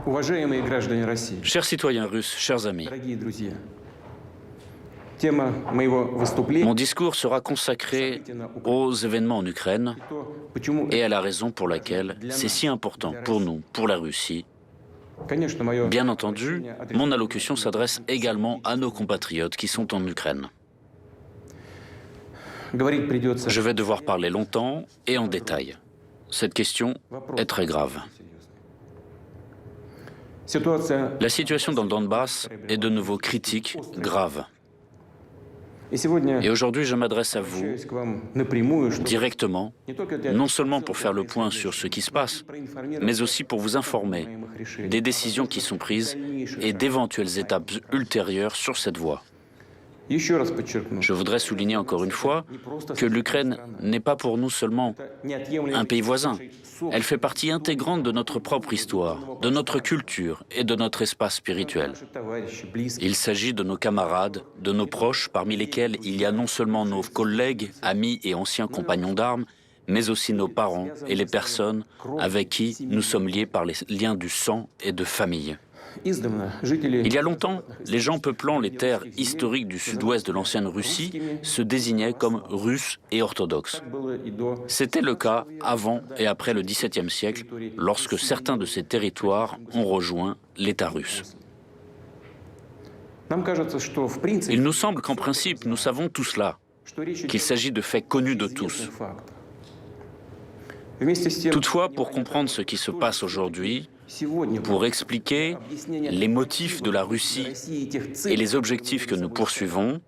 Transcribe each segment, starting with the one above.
Уважаемые граждане России, Chers citoyens russes, chers amis, дорогие друзья, тема моего выступления mon discours sera consacré aux événements en Ukraine и то, почему, et à la raison pour laquelle c'est si important pour nous, pour la Russie. конечно, мое Bien entendu, mon allocution s'adresse également à nos compatriotes qui sont en Ukraine. говорить придется. Je vais devoir parler longtemps et en détail. Cette question est très grave. Ситуация. La situation dans le Donbass est de nouveau critique, grave. И сегодня Et aujourd'hui, je m'adresse à vous обращаюсь к вам напрямую, чтобы directement, не только для non seulement pour faire le point sur ce qui se passe, mais aussi pour vous informer des décisions qui sont prises et d'éventuelles étapes ultérieures sur cette voie. Еще раз подчеркну, Je voudrais souligner encore une fois que l'Ukraine n'est pas pour nous seulement un pays voisin. Elle fait partie intégrante de notre propre histoire, de notre culture et de notre espace spirituel. Il s'agit de nos camarades, de nos proches, parmi lesquels il y a non seulement nos collègues, amis et anciens compagnons d'armes, mais aussi nos parents et les personnes avec qui nous sommes liés par les liens du sang et de famille. Il y a longtemps, les gens peuplant les terres historiques du sud-ouest de l'ancienne Russie se désignaient comme Russes et orthodoxes. C'était le cas avant et après le XVIIe siècle, lorsque certains de ces territoires ont rejoint l'État russe. Il nous semble qu'en principe, nous savons tout cela, qu'il s'agit de faits connus de tous. Toutefois, pour comprendre ce qui se passe aujourd'hui, pour expliquer les motifs de la Russie et les objectifs que nous poursuivons,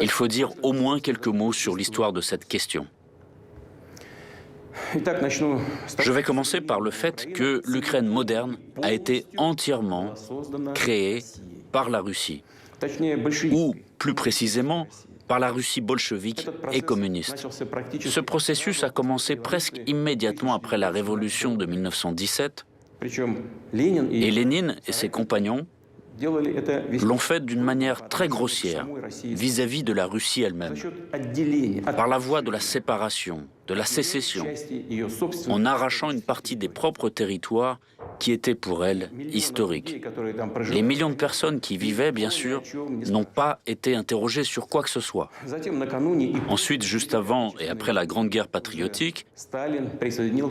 il faut dire au moins quelques mots sur l'histoire de cette question. Je vais commencer par le fait que l'Ukraine moderne a été entièrement créée par la Russie, ou plus précisément par la Russie bolchevique et communiste. Ce processus a commencé presque immédiatement après la révolution de 1917, et Lénine et ses compagnons l'ont fait d'une manière très grossière vis-à-vis de la Russie elle-même, par la voie de la séparation, de la sécession, en arrachant une partie des propres territoires qui étaient pour elle historiques. Les millions de personnes qui y vivaient, bien sûr, n'ont pas été interrogées sur quoi que ce soit. Ensuite, juste avant et après la Grande Guerre patriotique,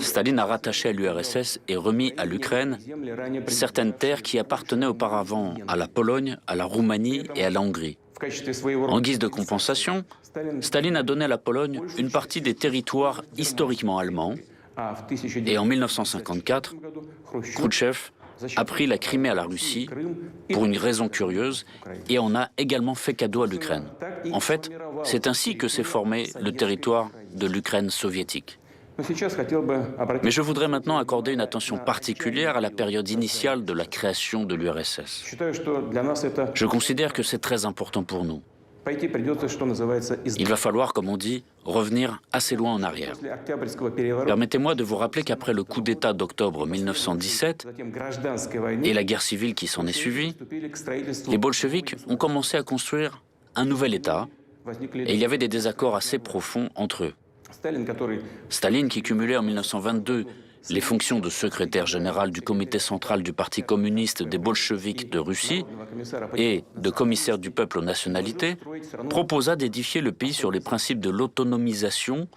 Staline a rattaché à l'URSS et remis à l'Ukraine certaines terres qui appartenaient auparavant à la Pologne, à la Roumanie et à la Hongrie. En guise de compensation, Staline a donné à la Pologne une partie des territoires historiquement allemands, et en 1954, Khrouchtchev a pris la Crimée à la Russie pour une raison curieuse et en a également fait cadeau à l'Ukraine. En fait, c'est ainsi que s'est formé le territoire de l'Ukraine soviétique. Mais je voudrais maintenant accorder une attention particulière à la période initiale de la création de l'URSS. Je considère que c'est très important pour nous. Il va falloir, comme on dit, revenir assez loin en arrière. Permettez-moi de vous rappeler qu'après le coup d'État d'octobre 1917 et la guerre civile qui s'en est suivie, les bolcheviks ont commencé à construire un nouvel État et il y avait des désaccords assez profonds entre eux. Staline, qui cumulait en 1922 les fonctions de secrétaire général du comité central du Parti communiste des bolcheviks de Russie et de commissaire du peuple aux nationalités, proposa d'édifier le pays sur les principes de l'autonomisation,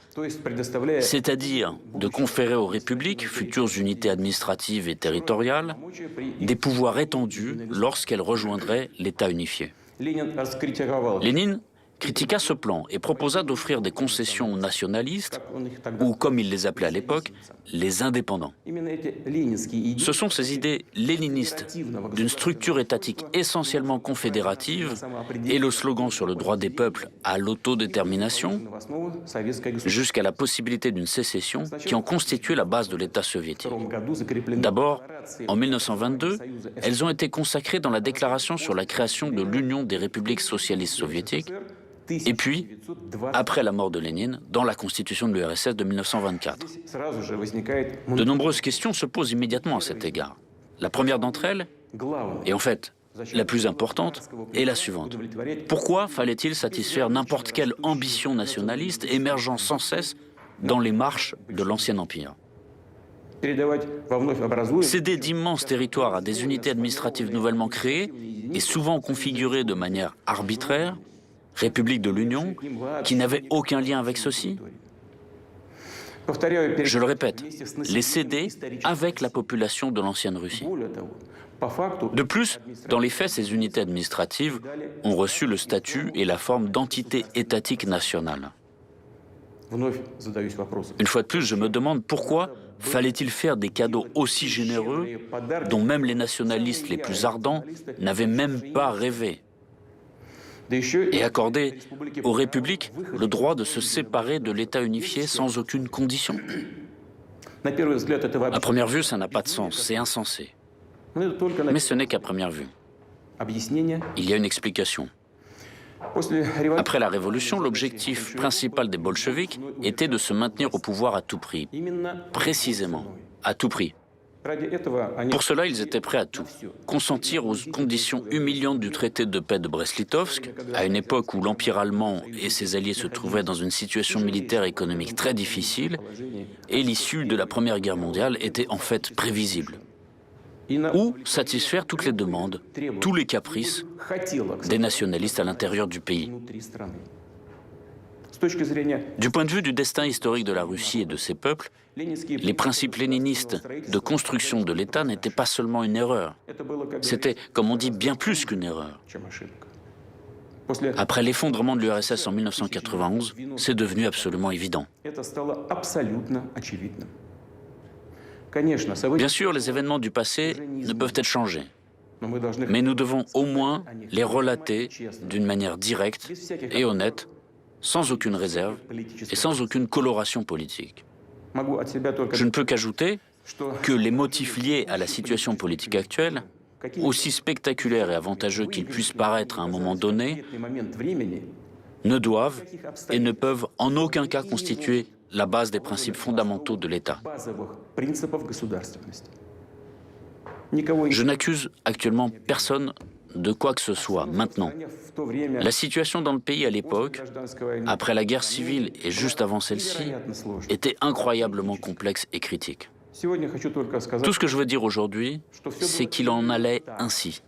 c'est-à-dire de conférer aux républiques, futures unités administratives et territoriales, des pouvoirs étendus lorsqu'elles rejoindraient l'État unifié. Lénine critiqua ce plan et proposa d'offrir des concessions aux nationalistes, ou comme il les appelait à l'époque, les indépendants. Ce sont ces idées léninistes d'une structure étatique essentiellement confédérative et le slogan sur le droit des peuples à l'autodétermination, jusqu'à la possibilité d'une sécession qui ont constitué la base de l'État soviétique. D'abord, en 1922, elles ont été consacrées dans la déclaration sur la création de l'Union des républiques socialistes soviétiques, et puis, après la mort de Lénine, dans la constitution de l'URSS de 1924. De nombreuses questions se posent immédiatement à cet égard. La première d'entre elles, et en fait la plus importante, est la suivante. Pourquoi fallait-il satisfaire n'importe quelle ambition nationaliste émergeant sans cesse dans les marches de l'ancien empire ? Céder d'immenses territoires à des unités administratives nouvellement créées et souvent configurées de manière arbitraire, République de l'Union, qui n'avaient aucun lien avec ceci. Je le répète, les céder avec la population de l'ancienne Russie. De plus, dans les faits, ces unités administratives ont reçu le statut et la forme d'entité étatique nationale. Une fois de plus, je me demande pourquoi fallait-il faire des cadeaux aussi généreux dont même les nationalistes les plus ardents n'avaient même pas rêvé, et accorder aux républiques le droit de se séparer de l'État unifié sans aucune condition. À première vue, ça n'a pas de sens, c'est insensé. Mais ce n'est qu'à première vue. Il y a une explication. Après la Révolution, l'objectif principal des bolcheviks était de se maintenir au pouvoir à tout prix. Précisément, à tout prix. Pour cela, ils étaient prêts à tout. Consentir aux conditions humiliantes du traité de paix de Brest-Litovsk, à une époque où l'Empire allemand et ses alliés se trouvaient dans une situation militaire et économique très difficile, et l'issue de la Première Guerre mondiale était en fait prévisible. Ou satisfaire toutes les demandes, tous les caprices des nationalistes à l'intérieur du pays. Du point de vue du destin historique de la Russie et de ses peuples, les principes léninistes de construction de l'État n'étaient pas seulement une erreur. C'était, comme on dit, bien plus qu'une erreur. Après l'effondrement de l'URSS en 1991, c'est devenu absolument évident. Bien sûr, les événements du passé ne peuvent être changés, mais nous devons au moins les relater d'une manière directe et honnête, sans aucune réserve et sans aucune coloration politique. Je ne peux qu'ajouter que les motifs liés à la situation politique actuelle, aussi spectaculaires et avantageux qu'ils puissent paraître à un moment donné, ne doivent et ne peuvent en aucun cas constituer la base des principes fondamentaux de l'État. Je n'accuse actuellement personne de quoi que ce soit maintenant. La situation dans le pays à l'époque, après la guerre civile et juste avant celle-ci, était incroyablement complexe et critique. Tout ce que je veux dire aujourd'hui, c'est qu'il en allait ainsi.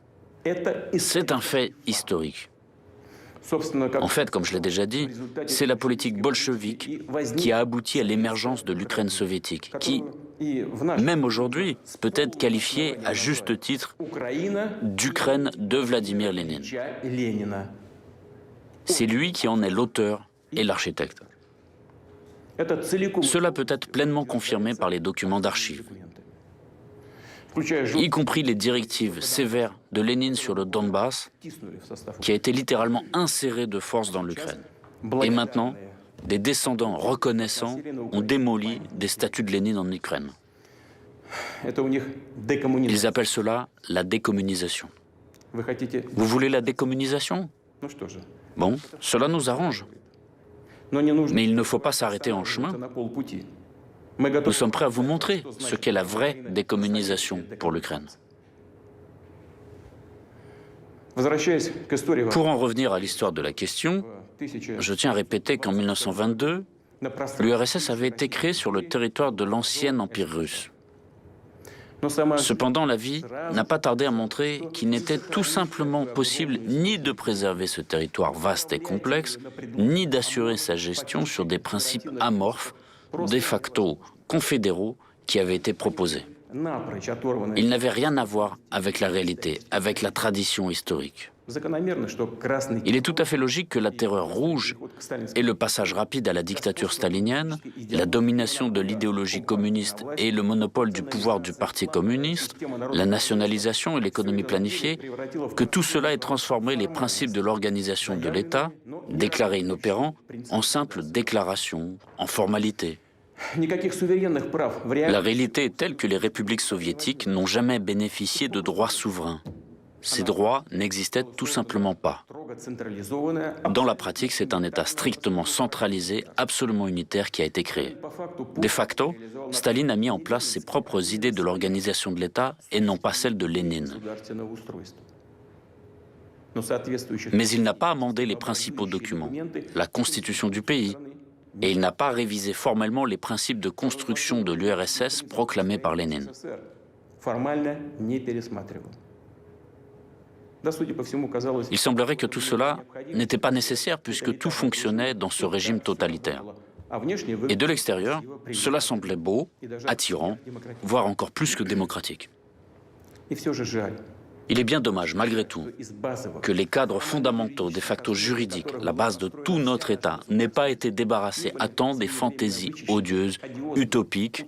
C'est un fait historique. En fait, comme je l'ai déjà dit, c'est la politique bolchevique qui a abouti à l'émergence de l'Ukraine soviétique, qui, même aujourd'hui, peut être qualifiée à juste titre d'Ukraine de Vladimir Lénine. C'est lui qui en est l'auteur et l'architecte. Cela peut être pleinement confirmé par les documents d'archives, y compris les directives sévères de Lénine sur le Donbass, qui a été littéralement inséré de force dans l'Ukraine. Et maintenant, des descendants reconnaissants ont démoli des statues de Lénine en Ukraine. Ils appellent cela la décommunisation. Vous voulez la décommunisation? Bon, cela nous arrange. Mais il ne faut pas s'arrêter en chemin. Nous sommes prêts à vous montrer ce qu'est la vraie décommunisation pour l'Ukraine. Pour en revenir à l'histoire de la question, je tiens à répéter qu'en 1922, l'URSS avait été créée sur le territoire de l'ancien empire russe. Cependant, la vie n'a pas tardé à montrer qu'il n'était tout simplement possible ni de préserver ce territoire vaste et complexe, ni d'assurer sa gestion sur des principes amorphes, de facto confédéraux, qui avaient été proposés. Ils n'avaient rien à voir avec la réalité, avec la tradition historique. Il est tout à fait logique que la terreur rouge et le passage rapide à la dictature stalinienne, la domination de l'idéologie communiste et le monopole du pouvoir du Parti communiste, la nationalisation et l'économie planifiée, que tout cela ait transformé les principes de l'organisation de l'État, déclarés inopérants, en simples déclarations, en formalités. La réalité est telle que les républiques soviétiques n'ont jamais bénéficié de droits souverains. Ces droits n'existaient tout simplement pas. Dans la pratique, c'est un État strictement centralisé, absolument unitaire qui a été créé. De facto, Staline a mis en place ses propres idées de l'organisation de l'État et non pas celles de Lénine. Mais il n'a pas amendé les principaux documents, la constitution du pays, et il n'a pas révisé formellement les principes de construction de l'URSS proclamés par Lénine. Il semblerait que tout cela n'était pas nécessaire puisque tout fonctionnait dans ce régime totalitaire. Et de l'extérieur, cela semblait beau, attirant, voire encore plus que démocratique. Il est bien dommage, malgré tout, que les cadres fondamentaux, des factos juridiques, la base de tout notre État, n'aient pas été débarrassés à temps des fantaisies odieuses, utopiques,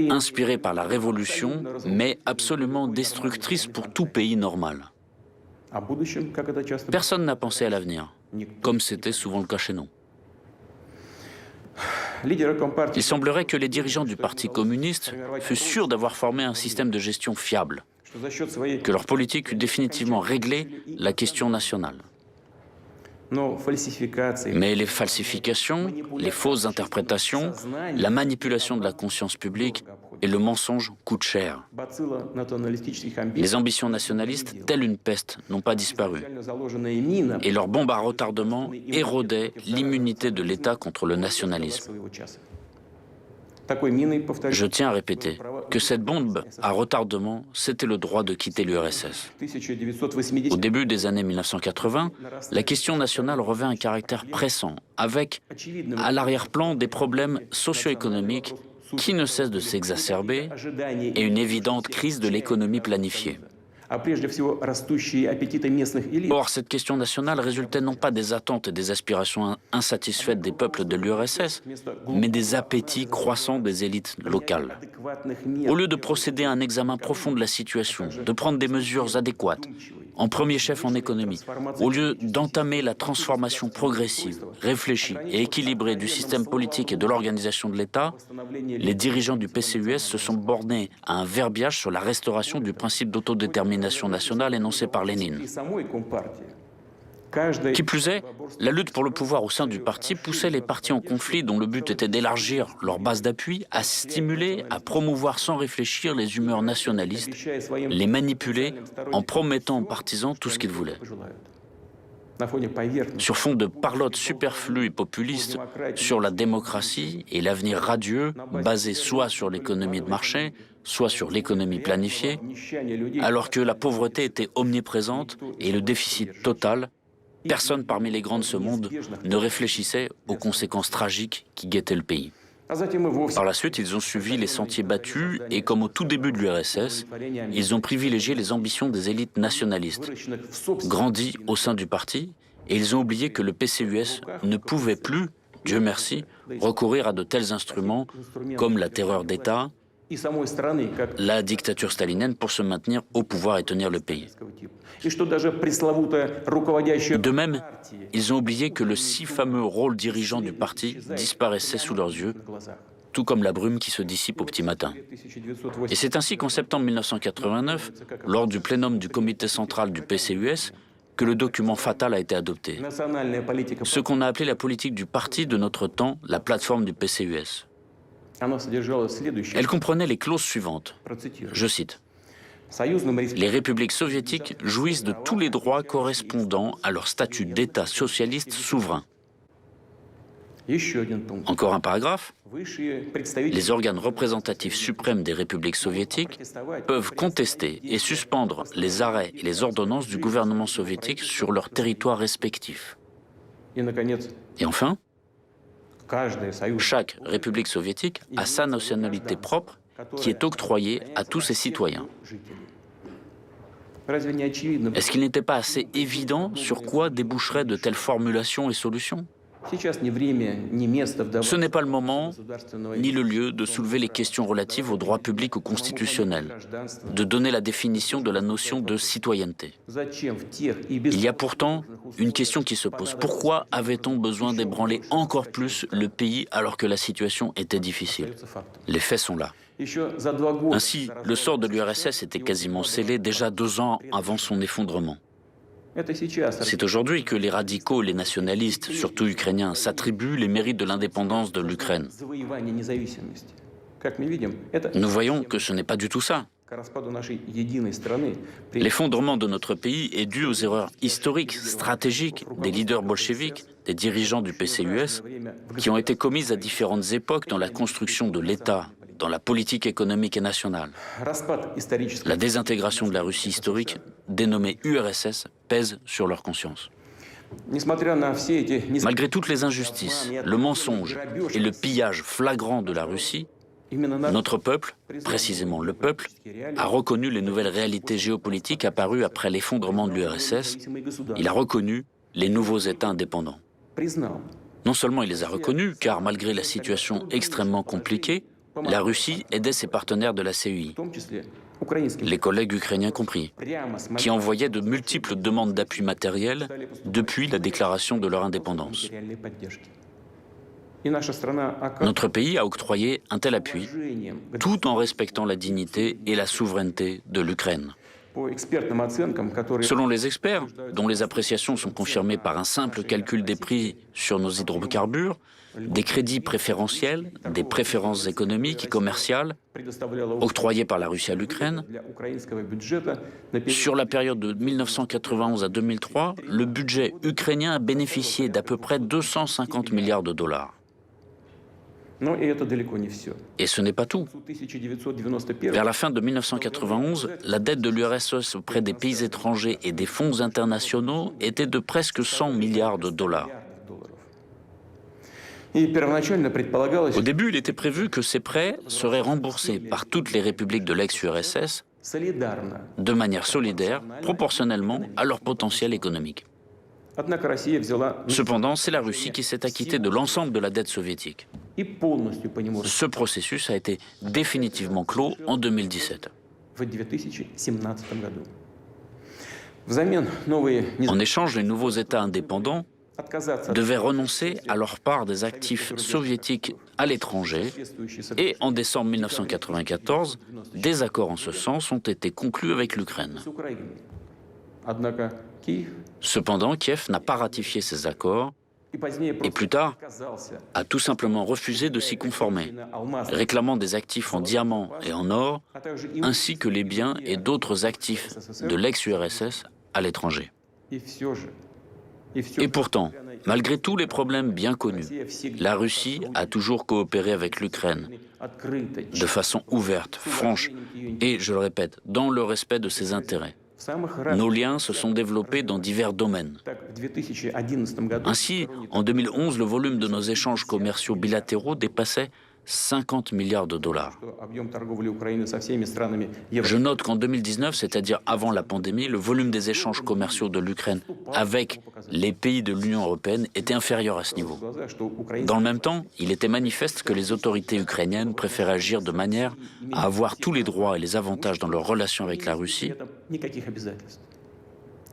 inspirées par la Révolution, mais absolument destructrices pour tout pays normal. Personne n'a pensé à l'avenir, comme c'était souvent le cas chez nous. Il semblerait que les dirigeants du Parti communiste fussent sûrs d'avoir formé un système de gestion fiable, que leur politique eût définitivement réglé la question nationale. Mais les falsifications, les fausses interprétations, la manipulation de la conscience publique et le mensonge coûtent cher. Les ambitions nationalistes, telles une peste, n'ont pas disparu. Et leur bombe à retardement érodait l'immunité de l'État contre le nationalisme. Je tiens à répéter que cette bombe à retardement, c'était le droit de quitter l'URSS. Au début des années 1980, la question nationale revêt un caractère pressant, avec à l'arrière-plan des problèmes socio-économiques qui ne cessent de s'exacerber et une évidente crise de l'économie planifiée. Or, cette question nationale résultait non pas des attentes et des aspirations insatisfaites des peuples de l'URSS, mais des appétits croissants des élites locales. Au lieu de procéder à un examen profond de la situation, de prendre des mesures adéquates, en premier chef en économie, au lieu d'entamer la transformation progressive, réfléchie et équilibrée du système politique et de l'organisation de l'État, les dirigeants du PCUS se sont bornés à un verbiage sur la restauration du principe d'autodétermination nationale énoncé par Lénine. Qui plus est, la lutte pour le pouvoir au sein du parti poussait les partis en conflit dont le but était d'élargir leur base d'appui, à stimuler, à promouvoir sans réfléchir les humeurs nationalistes, les manipuler en promettant aux partisans tout ce qu'ils voulaient. Sur fond de parlotte superflue et populiste sur la démocratie et l'avenir radieux, basé soit sur l'économie de marché, soit sur l'économie planifiée, alors que la pauvreté était omniprésente et le déficit total, personne parmi les grands de ce monde ne réfléchissait aux conséquences tragiques qui guettaient le pays. Par la suite, ils ont suivi les sentiers battus et, comme au tout début de l'URSS, ils ont privilégié les ambitions des élites nationalistes, grandies au sein du parti, et ils ont oublié que le PCUS ne pouvait plus, Dieu merci, recourir à de tels instruments comme la terreur d'État, la dictature stalinienne pour se maintenir au pouvoir et tenir le pays. De même, ils ont oublié que le si fameux rôle dirigeant du parti disparaissait sous leurs yeux, tout comme la brume qui se dissipe au petit matin. Et c'est ainsi qu'en septembre 1989, lors du plénum du comité central du PCUS, que le document fatal a été adopté. Ce qu'on a appelé la politique du parti de notre temps, la plateforme du PCUS. Elle comprenait les clauses suivantes. Je cite. Les républiques soviétiques jouissent de tous les droits correspondant à leur statut d'État socialiste souverain. Encore un paragraphe. Les organes représentatifs suprêmes des républiques soviétiques peuvent contester et suspendre les arrêts et les ordonnances du gouvernement soviétique sur leur territoire respectif. Et enfin, chaque république soviétique a sa nationalité propre qui est octroyée à tous ses citoyens. Est-ce qu'il n'était pas assez évident sur quoi déboucheraient de telles formulations et solutions ? Ce n'est pas le moment ni le lieu de soulever les questions relatives aux droits publics ou constitutionnels, de donner la définition de la notion de citoyenneté. Il y a pourtant une question qui se pose. Pourquoi avait-on besoin d'ébranler encore plus le pays alors que la situation était difficile ? Les faits sont là. Ainsi, le sort de l'URSS était quasiment scellé déjà 2 ans avant son effondrement. C'est aujourd'hui que les radicaux et les nationalistes, surtout ukrainiens, s'attribuent les mérites de l'indépendance de l'Ukraine. Nous voyons que ce n'est pas du tout ça. L'effondrement de notre pays est dû aux erreurs historiques, stratégiques des leaders bolcheviques, des dirigeants du PCUS, qui ont été commises à différentes époques dans la construction de l'État, dans la politique économique et nationale. La désintégration de la Russie historique, dénommée URSS, pèse sur leur conscience. Malgré toutes les injustices, le mensonge et le pillage flagrant de la Russie, notre peuple, précisément le peuple, a reconnu les nouvelles réalités géopolitiques apparues après l'effondrement de l'URSS. Il a reconnu les nouveaux États indépendants. Non seulement il les a reconnus, car malgré la situation extrêmement compliquée, la Russie aidait ses partenaires de la CEI, les collègues ukrainiens compris, qui envoyaient de multiples demandes d'appui matériel depuis la déclaration de leur indépendance. Notre pays a octroyé un tel appui, tout en respectant la dignité et la souveraineté de l'Ukraine. Selon les experts, dont les appréciations sont confirmées par un simple calcul des prix sur nos hydrocarbures, des crédits préférentiels, des préférences économiques et commerciales octroyés par la Russie à l'Ukraine, sur la période de 1991 à 2003, le budget ukrainien a bénéficié d'à peu près 250 milliards de dollars. Et ce n'est pas tout. Vers la fin de 1991, la dette de l'URSS auprès des pays étrangers et des fonds internationaux était de presque 100 milliards de dollars. Au début, il était prévu que ces prêts seraient remboursés par toutes les républiques de l'ex-URSS de manière solidaire, proportionnellement à leur potentiel économique. Cependant, c'est la Russie qui s'est acquittée de l'ensemble de la dette soviétique. Ce processus a été définitivement clos en 2017. En échange, les nouveaux États indépendants devaient renoncer à leur part des actifs soviétiques à l'étranger et en décembre 1994, des accords en ce sens ont été conclus avec l'Ukraine. Cependant, Kiev n'a pas ratifié ces accords et plus tard a tout simplement refusé de s'y conformer, réclamant des actifs en diamants et en or, ainsi que les biens et d'autres actifs de l'ex-URSS à l'étranger. Et pourtant, malgré tous les problèmes bien connus, la Russie a toujours coopéré avec l'Ukraine de façon ouverte, franche et, je le répète, dans le respect de ses intérêts. Nos liens se sont développés dans divers domaines. Ainsi, en 2011, le volume de nos échanges commerciaux bilatéraux dépassait 50 milliards de dollars. Je note qu'en 2019, c'est-à-dire avant la pandémie, le volume des échanges commerciaux de l'Ukraine avec les pays de l'Union européenne était inférieur à ce niveau. Dans le même temps, il était manifeste que les autorités ukrainiennes préféraient agir de manière à avoir tous les droits et les avantages dans leurs relations avec la Russie,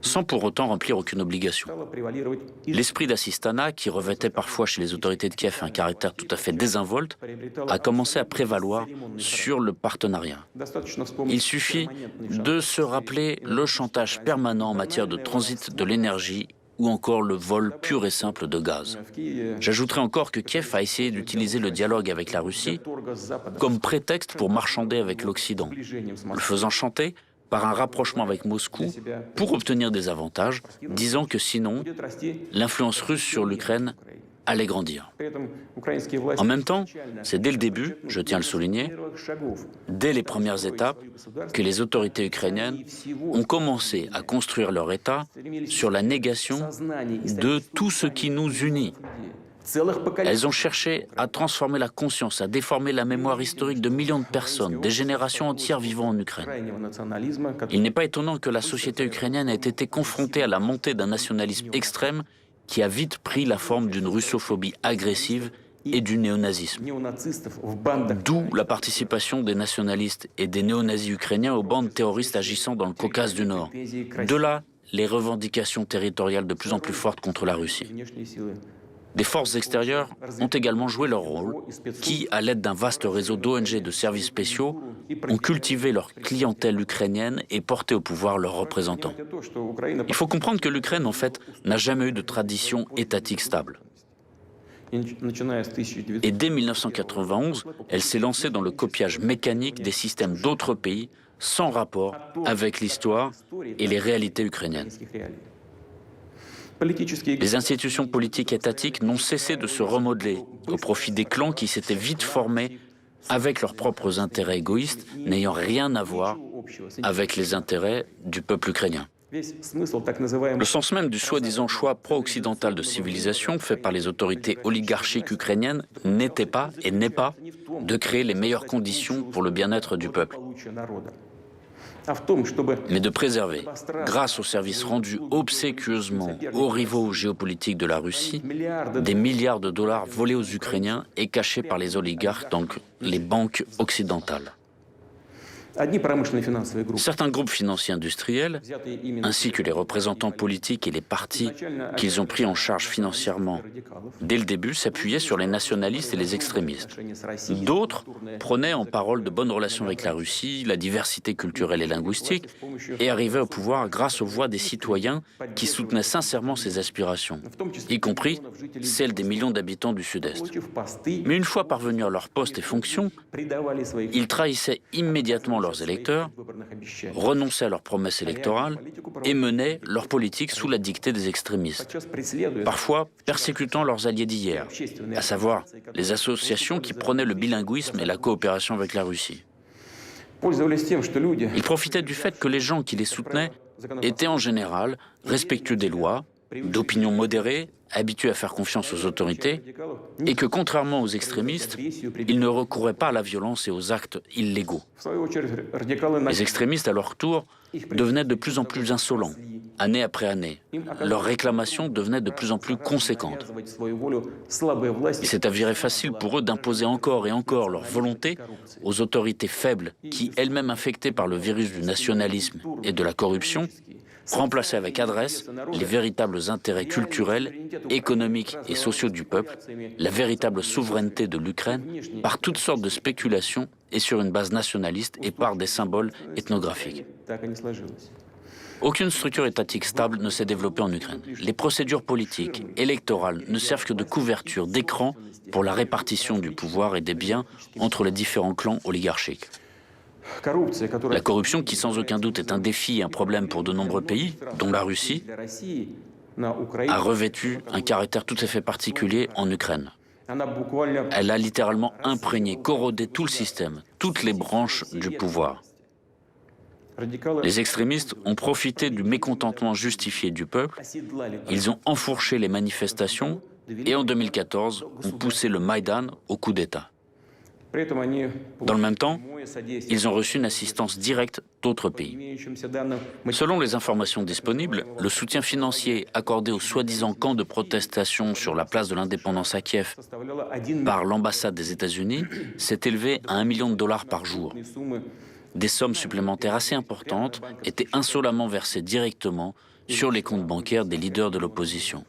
sans pour autant remplir aucune obligation. L'esprit d'assistanat, qui revêtait parfois chez les autorités de Kiev un caractère tout à fait désinvolte, a commencé à prévaloir sur le partenariat. Il suffit de se rappeler le chantage permanent en matière de transit de l'énergie ou encore le vol pur et simple de gaz. J'ajouterai encore que Kiev a essayé d'utiliser le dialogue avec la Russie comme prétexte pour marchander avec l'Occident, le faisant chanter par un rapprochement avec Moscou pour obtenir des avantages, disant que sinon, l'influence russe sur l'Ukraine allait grandir. En même temps, c'est dès le début, je tiens à le souligner, dès les premières étapes, que les autorités ukrainiennes ont commencé à construire leur État sur la négation de tout ce qui nous unit. Elles ont cherché à transformer la conscience, à déformer la mémoire historique de millions de personnes, des générations entières vivant en Ukraine. Il n'est pas étonnant que la société ukrainienne ait été confrontée à la montée d'un nationalisme extrême qui a vite pris la forme d'une russophobie agressive et du néonazisme. D'où la participation des nationalistes et des néonazis ukrainiens aux bandes terroristes agissant dans le Caucase du Nord. De là, les revendications territoriales de plus en plus fortes contre la Russie. Des forces extérieures ont également joué leur rôle, qui, à l'aide d'un vaste réseau d'ONG de services spéciaux, ont cultivé leur clientèle ukrainienne et porté au pouvoir leurs représentants. Il faut comprendre que l'Ukraine, en fait, n'a jamais eu de tradition étatique stable. Et dès 1991, elle s'est lancée dans le copiage mécanique des systèmes d'autres pays, sans rapport avec l'histoire et les réalités ukrainiennes. Les institutions politiques étatiques n'ont cessé de se remodeler au profit des clans qui s'étaient vite formés avec leurs propres intérêts égoïstes, n'ayant rien à voir avec les intérêts du peuple ukrainien. Le sens même du soi-disant choix pro-occidental de civilisation fait par les autorités oligarchiques ukrainiennes n'était pas et n'est pas de créer les meilleures conditions pour le bien-être du peuple, mais de préserver, grâce aux services rendus obséquieusement aux rivaux géopolitiques de la Russie, des milliards de dollars volés aux Ukrainiens et cachés par les oligarques dans les banques occidentales. Certains groupes financiers industriels, ainsi que les représentants politiques et les partis qu'ils ont pris en charge financièrement dès le début, s'appuyaient sur les nationalistes et les extrémistes. D'autres prenaient en parole de bonnes relations avec la Russie, la diversité culturelle et linguistique, et arrivaient au pouvoir grâce aux voix des citoyens qui soutenaient sincèrement ces aspirations, y compris celles des millions d'habitants du Sud-Est. Mais une fois parvenus à leur poste et fonctions, ils trahissaient immédiatement leurs électeurs, renonçaient à leurs promesses électorales et menaient leur politique sous la dictée des extrémistes, parfois persécutant leurs alliés d'hier, à savoir les associations qui prônaient le bilinguisme et la coopération avec la Russie. Ils profitaient du fait que les gens qui les soutenaient étaient en général respectueux des lois, d'opinion modérée, habitués à faire confiance aux autorités, et que, contrairement aux extrémistes, ils ne recouraient pas à la violence et aux actes illégaux. Les extrémistes, à leur tour, devenaient de plus en plus insolents, année après année. Leurs réclamations devenaient de plus en plus conséquentes. Il s'est avéré facile pour eux d'imposer encore et encore leur volonté aux autorités faibles qui, elles-mêmes infectées par le virus du nationalisme et de la corruption, remplacer avec adresse les véritables intérêts culturels, économiques et sociaux du peuple, la véritable souveraineté de l'Ukraine, par toutes sortes de spéculations et sur une base nationaliste et par des symboles ethnographiques. Aucune structure étatique stable ne s'est développée en Ukraine. Les procédures politiques, électorales, ne servent que de couverture, d'écran pour la répartition du pouvoir et des biens entre les différents clans oligarchiques. La corruption, qui sans aucun doute est un défi et un problème pour de nombreux pays, dont la Russie, a revêtu un caractère tout à fait particulier en Ukraine. Elle a littéralement imprégné, corrodé tout le système, toutes les branches du pouvoir. Les extrémistes ont profité du mécontentement justifié du peuple, ils ont enfourché les manifestations et en 2014 ont poussé le Maïdan au coup d'État. Dans le même temps, ils ont reçu une assistance directe d'autres pays. Selon les informations disponibles, le soutien financier accordé au soi-disant camp de protestation sur la place de l'Indépendance à Kiev par l'ambassade des États-Unis s'est élevé à $1 million par jour. Des sommes supplémentaires assez importantes étaient insolemment versées directement sur les comptes bancaires des leaders de l'opposition.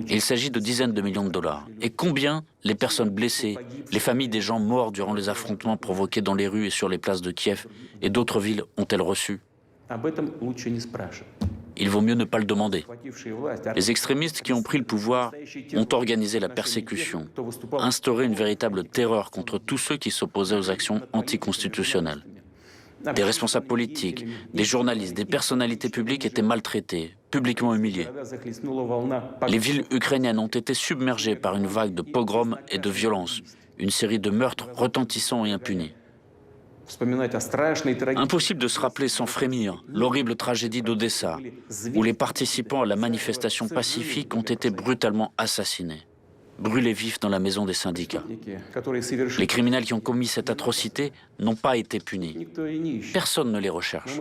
Il s'agit de dizaines de millions de dollars. Et combien les personnes blessées, les familles des gens morts durant les affrontements provoqués dans les rues et sur les places de Kiev et d'autres villes ont-elles reçu? Il vaut mieux ne pas le demander. Les extrémistes qui ont pris le pouvoir ont organisé la persécution, instauré une véritable terreur contre tous ceux qui s'opposaient aux actions anticonstitutionnelles. Des responsables politiques, des journalistes, des personnalités publiques étaient maltraités, publiquement humiliés. Les villes ukrainiennes ont été submergées par une vague de pogroms et de violences, une série de meurtres retentissants et impunis. Impossible de se rappeler sans frémir l'horrible tragédie d'Odessa, où les participants à la manifestation pacifique ont été brutalement assassinés, brûlés vifs dans la maison des syndicats. Les criminels qui ont commis cette atrocité n'ont pas été punis. Personne ne les recherche.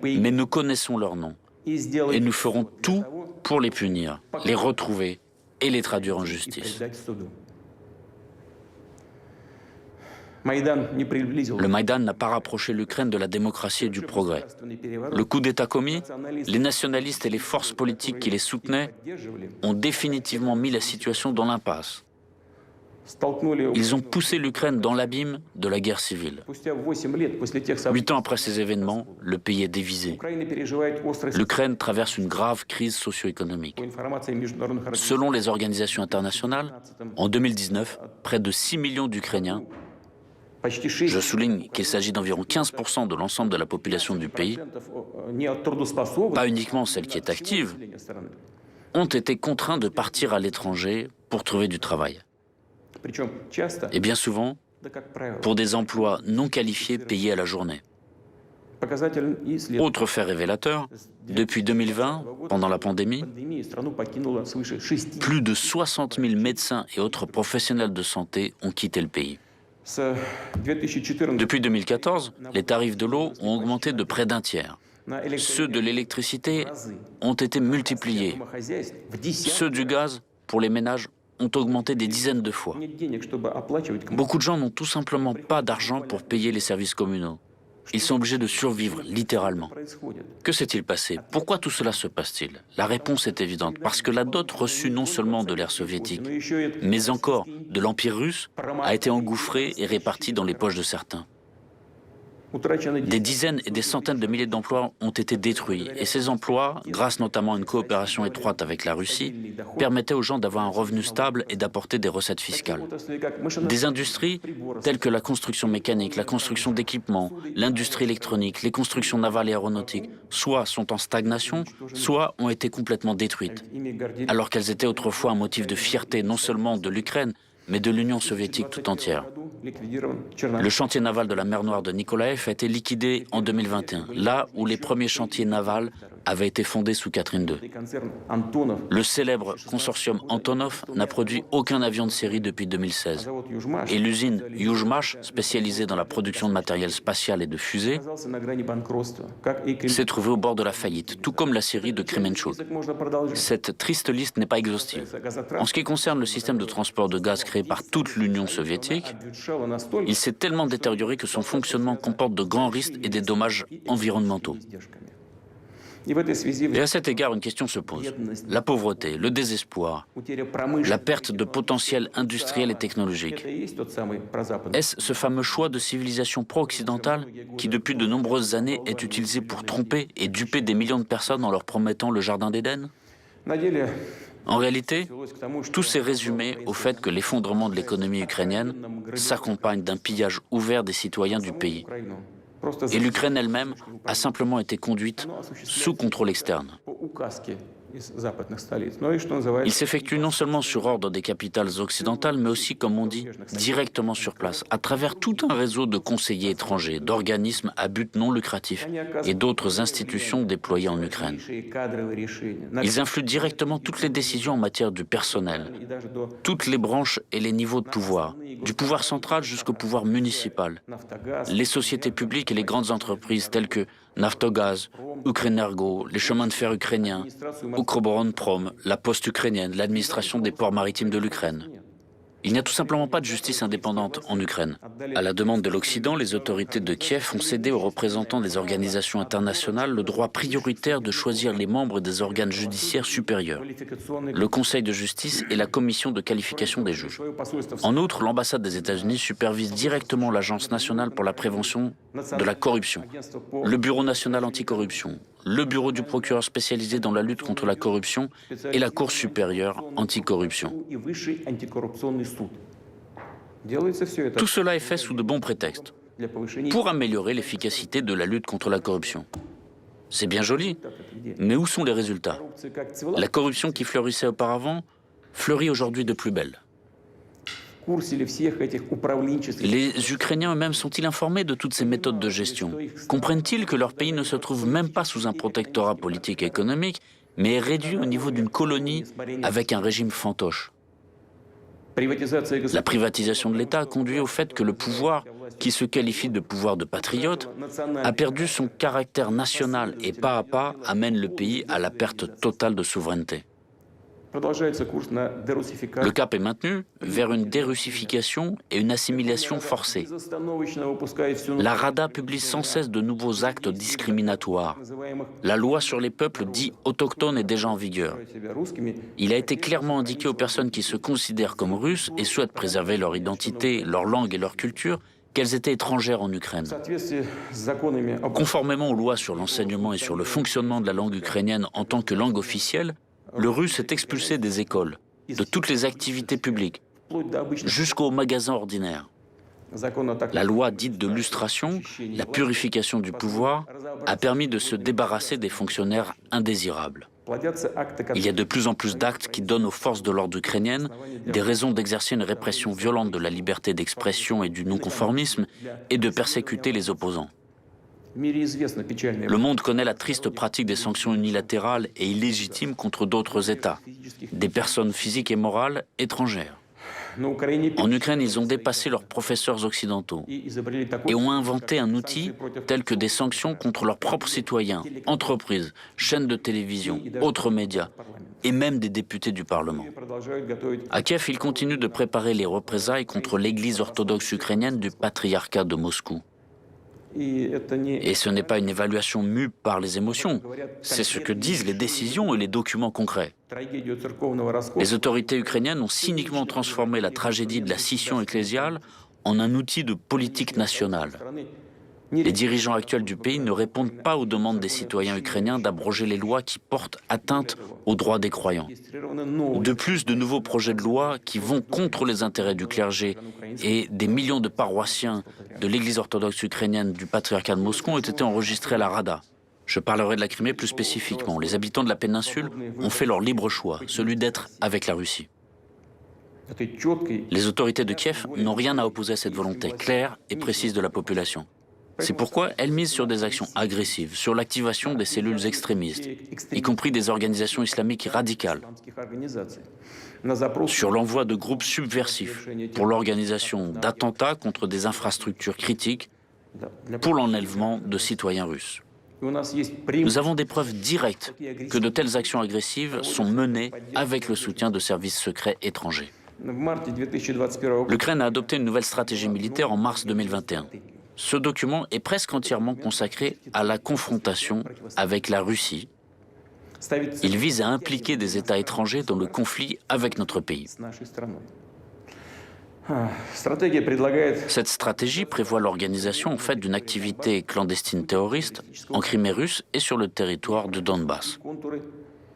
Mais nous connaissons leurs noms et nous ferons tout pour les punir, les retrouver et les traduire en justice. Le Maïdan n'a pas rapproché l'Ukraine de la démocratie et du progrès. Le coup d'État commis, les nationalistes et les forces politiques qui les soutenaient ont définitivement mis la situation dans l'impasse. Ils ont poussé l'Ukraine dans l'abîme de la guerre civile. 8 ans après ces événements, le pays est divisé. L'Ukraine traverse une grave crise socio-économique. Selon les organisations internationales, en 2019, près de 6 millions d'Ukrainiens Je souligne qu'il s'agit d'environ 15% de l'ensemble de la population du pays, pas uniquement celle qui est active, ont été contraints de partir à l'étranger pour trouver du travail. Et bien souvent, pour des emplois non qualifiés payés à la journée. Autre fait révélateur, depuis 2020, pendant la pandémie, plus de 60 000 médecins et autres professionnels de santé ont quitté le pays. Depuis 2014, les tarifs de l'eau ont augmenté de près d'un tiers. Ceux de l'électricité ont été multipliés. Ceux du gaz, pour les ménages, ont augmenté des dizaines de fois. Beaucoup de gens n'ont tout simplement pas d'argent pour payer les services communaux. Ils sont obligés de survivre, littéralement. Que s'est-il passé? Pourquoi tout cela se passe-t-il? La réponse est évidente, parce que la dot reçue non seulement de l'ère soviétique, mais encore de l'Empire russe, a été engouffrée et répartie dans les poches de certains. Des dizaines et des centaines de milliers d'emplois ont été détruits, et ces emplois, grâce notamment à une coopération étroite avec la Russie, permettaient aux gens d'avoir un revenu stable et d'apporter des recettes fiscales. Des industries telles que la construction mécanique, la construction d'équipements, l'industrie électronique, les constructions navales et aéronautiques, soit sont en stagnation, soit ont été complètement détruites, alors qu'elles étaient autrefois un motif de fierté non seulement de l'Ukraine, mais de l'Union soviétique tout entière. Le chantier naval de la mer Noire de Nikolaev a été liquidé en 2021, là où les premiers chantiers navals avaient été fondés sous Catherine II. Le célèbre consortium Antonov n'a produit aucun avion de série depuis 2016. Et l'usine Yuzhmash, spécialisée dans la production de matériel spatial et de fusées, s'est trouvée au bord de la faillite, tout comme la série de Kremenchuk. Cette triste liste n'est pas exhaustive. En ce qui concerne le système de transport de gaz créé par toute l'Union soviétique, il s'est tellement détérioré que son fonctionnement comporte de grands risques et des dommages environnementaux. Et à cet égard, une question se pose. La pauvreté, le désespoir, la perte de potentiel industriel et technologique. Est-ce ce fameux choix de civilisation pro-occidentale qui, depuis de nombreuses années, est utilisé pour tromper et duper des millions de personnes en leur promettant le jardin d'Éden? En réalité, tout s'est résumé au fait que l'effondrement de l'économie ukrainienne s'accompagne d'un pillage ouvert des citoyens du pays. Et l'Ukraine elle-même a simplement été conduite sous contrôle externe. Il s'effectue non seulement sur ordre des capitales occidentales, mais aussi, comme on dit, directement sur place, à travers tout un réseau de conseillers étrangers, d'organismes à but non lucratif et d'autres institutions déployées en Ukraine. Ils influent directement toutes les décisions en matière du personnel, toutes les branches et les niveaux de pouvoir, du pouvoir central jusqu'au pouvoir municipal, les sociétés publiques et les grandes entreprises telles que Naftogaz, Ukrenergo, les chemins de fer ukrainiens, Ukroboronprom, la poste ukrainienne, l'administration des ports maritimes de l'Ukraine. Il n'y a tout simplement pas de justice indépendante en Ukraine. À la demande de l'Occident, les autorités de Kiev ont cédé aux représentants des organisations internationales le droit prioritaire de choisir les membres des organes judiciaires supérieurs, le Conseil de justice et la Commission de qualification des juges. En outre, l'ambassade des États-Unis supervise directement l'Agence nationale pour la prévention de la corruption, le Bureau national anticorruption, le Bureau du procureur spécialisé dans la lutte contre la corruption et la Cour supérieure anticorruption. Tout cela est fait sous de bons prétextes, pour améliorer l'efficacité de la lutte contre la corruption. C'est bien joli, mais où sont les résultats? La corruption qui fleurissait auparavant fleurit aujourd'hui de plus belle. Les Ukrainiens eux-mêmes sont-ils informés de toutes ces méthodes de gestion? Comprennent-ils que leur pays ne se trouve même pas sous un protectorat politique et économique, mais est réduit au niveau d'une colonie avec un régime fantoche? La privatisation de l'État a conduit au fait que le pouvoir, qui se qualifie de pouvoir de patriote, a perdu son caractère national et pas à pas amène le pays à la perte totale de souveraineté. Le cap est maintenu vers une dérussification et une assimilation forcée. La Rada publie sans cesse de nouveaux actes discriminatoires. La loi sur les peuples dits autochtones est déjà en vigueur. Il a été clairement indiqué aux personnes qui se considèrent comme russes et souhaitent préserver leur identité, leur langue et leur culture qu'elles étaient étrangères en Ukraine. Conformément aux lois sur l'enseignement et sur le fonctionnement de la langue ukrainienne en tant que langue officielle, le russe est expulsé des écoles, de toutes les activités publiques, jusqu'aux magasins ordinaires. La loi dite de lustration, la purification du pouvoir, a permis de se débarrasser des fonctionnaires indésirables. Il y a de plus en plus d'actes qui donnent aux forces de l'ordre ukrainiennes des raisons d'exercer une répression violente de la liberté d'expression et du non-conformisme et de persécuter les opposants. Le monde connaît la triste pratique des sanctions unilatérales et illégitimes contre d'autres États, des personnes physiques et morales étrangères. En Ukraine, ils ont dépassé leurs professeurs occidentaux et ont inventé un outil tel que des sanctions contre leurs propres citoyens, entreprises, chaînes de télévision, autres médias et même des députés du Parlement. À Kiev, ils continuent de préparer les représailles contre l'Église orthodoxe ukrainienne du patriarcat de Moscou. Et ce n'est pas une évaluation mue par les émotions, c'est ce que disent les décisions et les documents concrets. Les autorités ukrainiennes ont cyniquement transformé la tragédie de la scission ecclésiale en un outil de politique nationale. Les dirigeants actuels du pays ne répondent pas aux demandes des citoyens ukrainiens d'abroger les lois qui portent atteinte aux droits des croyants. De plus, de nouveaux projets de loi qui vont contre les intérêts du clergé et des millions de paroissiens de l'Église orthodoxe ukrainienne du patriarcat de Moscou ont été enregistrés à la Rada. Je parlerai de la Crimée plus spécifiquement. Les habitants de la péninsule ont fait leur libre choix, celui d'être avec la Russie. Les autorités de Kiev n'ont rien à opposer à cette volonté claire et précise de la population. C'est pourquoi elles misent sur des actions agressives, sur l'activation des cellules extrémistes, y compris des organisations islamiques radicales, sur l'envoi de groupes subversifs pour l'organisation d'attentats contre des infrastructures critiques, pour l'enlèvement de citoyens russes. Nous avons des preuves directes que de telles actions agressives sont menées avec le soutien de services secrets étrangers. L'Ukraine a adopté une nouvelle stratégie militaire en mars 2021. Ce document est presque entièrement consacré à la confrontation avec la Russie. Il vise à impliquer des États étrangers dans le conflit avec notre pays. Cette stratégie prévoit l'organisation en fait d'une activité clandestine terroriste en Crimée russe et sur le territoire de Donbass.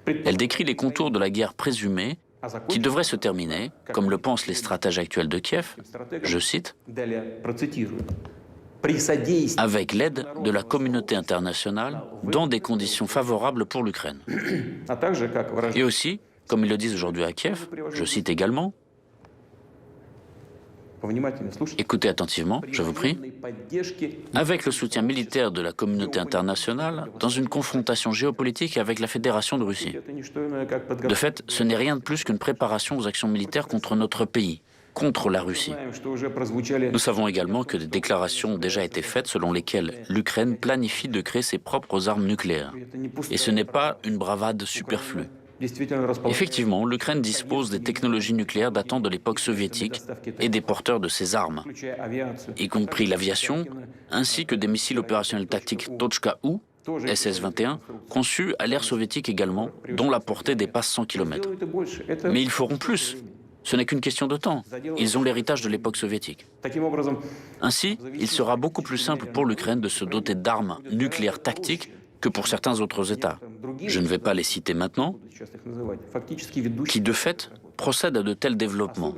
Elle décrit les contours de la guerre présumée qui devrait se terminer, comme le pensent les stratèges actuels de Kiev, je cite, avec l'aide de la communauté internationale dans des conditions favorables pour l'Ukraine. Et aussi, comme ils le disent aujourd'hui à Kiev, je cite également, écoutez attentivement, je vous prie, avec le soutien militaire de la communauté internationale dans une confrontation géopolitique avec la Fédération de Russie. De fait, ce n'est rien de plus qu'une préparation aux actions militaires contre notre pays, contre la Russie. Nous savons également que des déclarations ont déjà été faites selon lesquelles l'Ukraine planifie de créer ses propres armes nucléaires. Et ce n'est pas une bravade superflue. Effectivement, l'Ukraine dispose des technologies nucléaires datant de l'époque soviétique et des porteurs de ces armes, y compris l'aviation, ainsi que des missiles opérationnels tactiques Tochka-U, SS-21, conçus à l'ère soviétique également, dont la portée dépasse 100 km. Mais ils feront plus. Ce n'est qu'une question de temps. Ils ont l'héritage de l'époque soviétique. Ainsi, il sera beaucoup plus simple pour l'Ukraine de se doter d'armes nucléaires tactiques que pour certains autres États. Je ne vais pas les citer maintenant, qui de fait procèdent à de tels développements,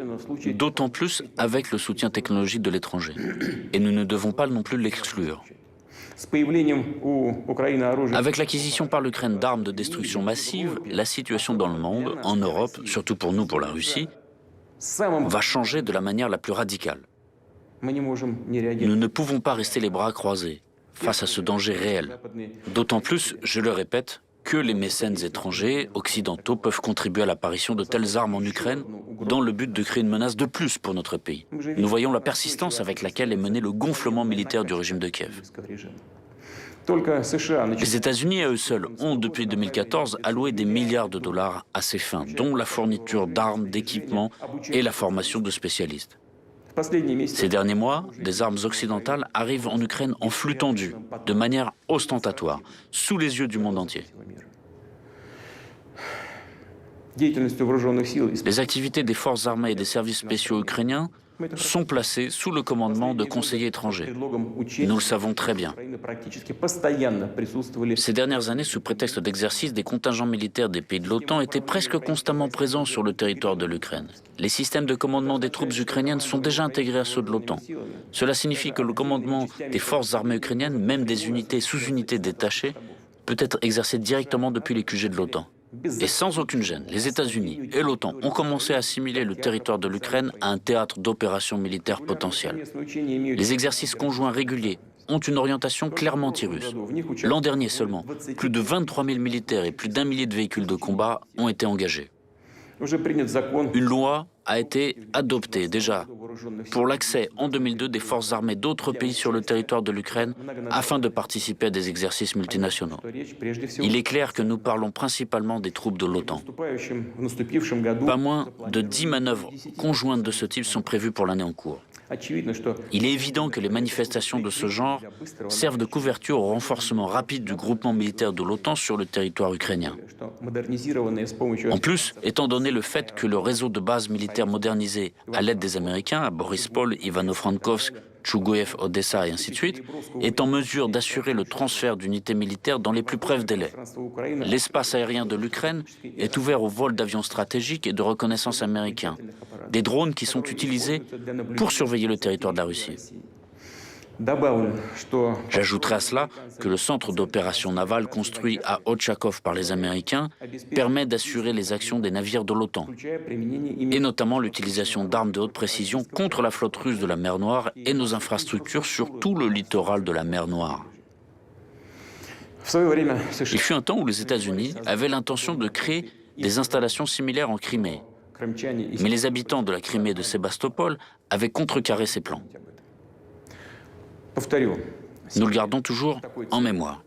d'autant plus avec le soutien technologique de l'étranger. Et nous ne devons pas non plus l'exclure. Avec l'acquisition par l'Ukraine d'armes de destruction massive, la situation dans le monde, en Europe, surtout pour nous, pour la Russie, va changer de la manière la plus radicale. Nous ne pouvons pas rester les bras croisés face à ce danger réel. D'autant plus, je le répète, que les mécènes étrangers, occidentaux, peuvent contribuer à l'apparition de telles armes en Ukraine dans le but de créer une menace de plus pour notre pays. Nous voyons la persistance avec laquelle est mené le gonflement militaire du régime de Kiev. Les États-Unis à eux seuls ont, depuis 2014, alloué des milliards de dollars à ces fins, dont la fourniture d'armes, d'équipements et la formation de spécialistes. Ces derniers mois, des armes occidentales arrivent en Ukraine en flux tendu, de manière ostentatoire, sous les yeux du monde entier. Les activités des forces armées et des services spéciaux ukrainiens sont placés sous le commandement de conseillers étrangers. Nous le savons très bien. Ces dernières années, sous prétexte d'exercice, des contingents militaires des pays de l'OTAN étaient presque constamment présents sur le territoire de l'Ukraine. Les systèmes de commandement des troupes ukrainiennes sont déjà intégrés à ceux de l'OTAN. Cela signifie que le commandement des forces armées ukrainiennes, même des unités et sous-unités détachées, peut être exercé directement depuis les QG de l'OTAN. Et sans aucune gêne, les États-Unis et l'OTAN ont commencé à assimiler le territoire de l'Ukraine à un théâtre d'opérations militaires potentielles. Les exercices conjoints réguliers ont une orientation clairement anti-russe. L'an dernier seulement, plus de 23 000 militaires et plus d'1 millier de véhicules de combat ont été engagés. Une loi a été adoptée déjà pour l'accès en 2002 des forces armées d'autres pays sur le territoire de l'Ukraine afin de participer à des exercices multinationaux. Il est clair que nous parlons principalement des troupes de l'OTAN. Pas moins de 10 manœuvres conjointes de ce type sont prévues pour l'année en cours. Il est évident que les manifestations de ce genre servent de couverture au renforcement rapide du groupement militaire de l'OTAN sur le territoire ukrainien. En plus, étant donné le fait que le réseau de bases militaires modernisé à l'aide des Américains, à Borispol, Ivano-Frankovsk, Tchougoïev, Odessa et ainsi de suite, est en mesure d'assurer le transfert d'unités militaires dans les plus brefs délais. L'espace aérien de l'Ukraine est ouvert au vol d'avions stratégiques et de reconnaissance américains, des drones qui sont utilisés pour surveiller le territoire de la Russie. J'ajouterai à cela que le centre d'opération navale construit à Ochakov par les Américains permet d'assurer les actions des navires de l'OTAN, et notamment l'utilisation d'armes de haute précision contre la flotte russe de la mer Noire et nos infrastructures sur tout le littoral de la mer Noire. Il fut un temps où les États-Unis avaient l'intention de créer des installations similaires en Crimée, mais les habitants de la Crimée et de Sébastopol avaient contrecarré ces plans. Nous le gardons toujours en mémoire.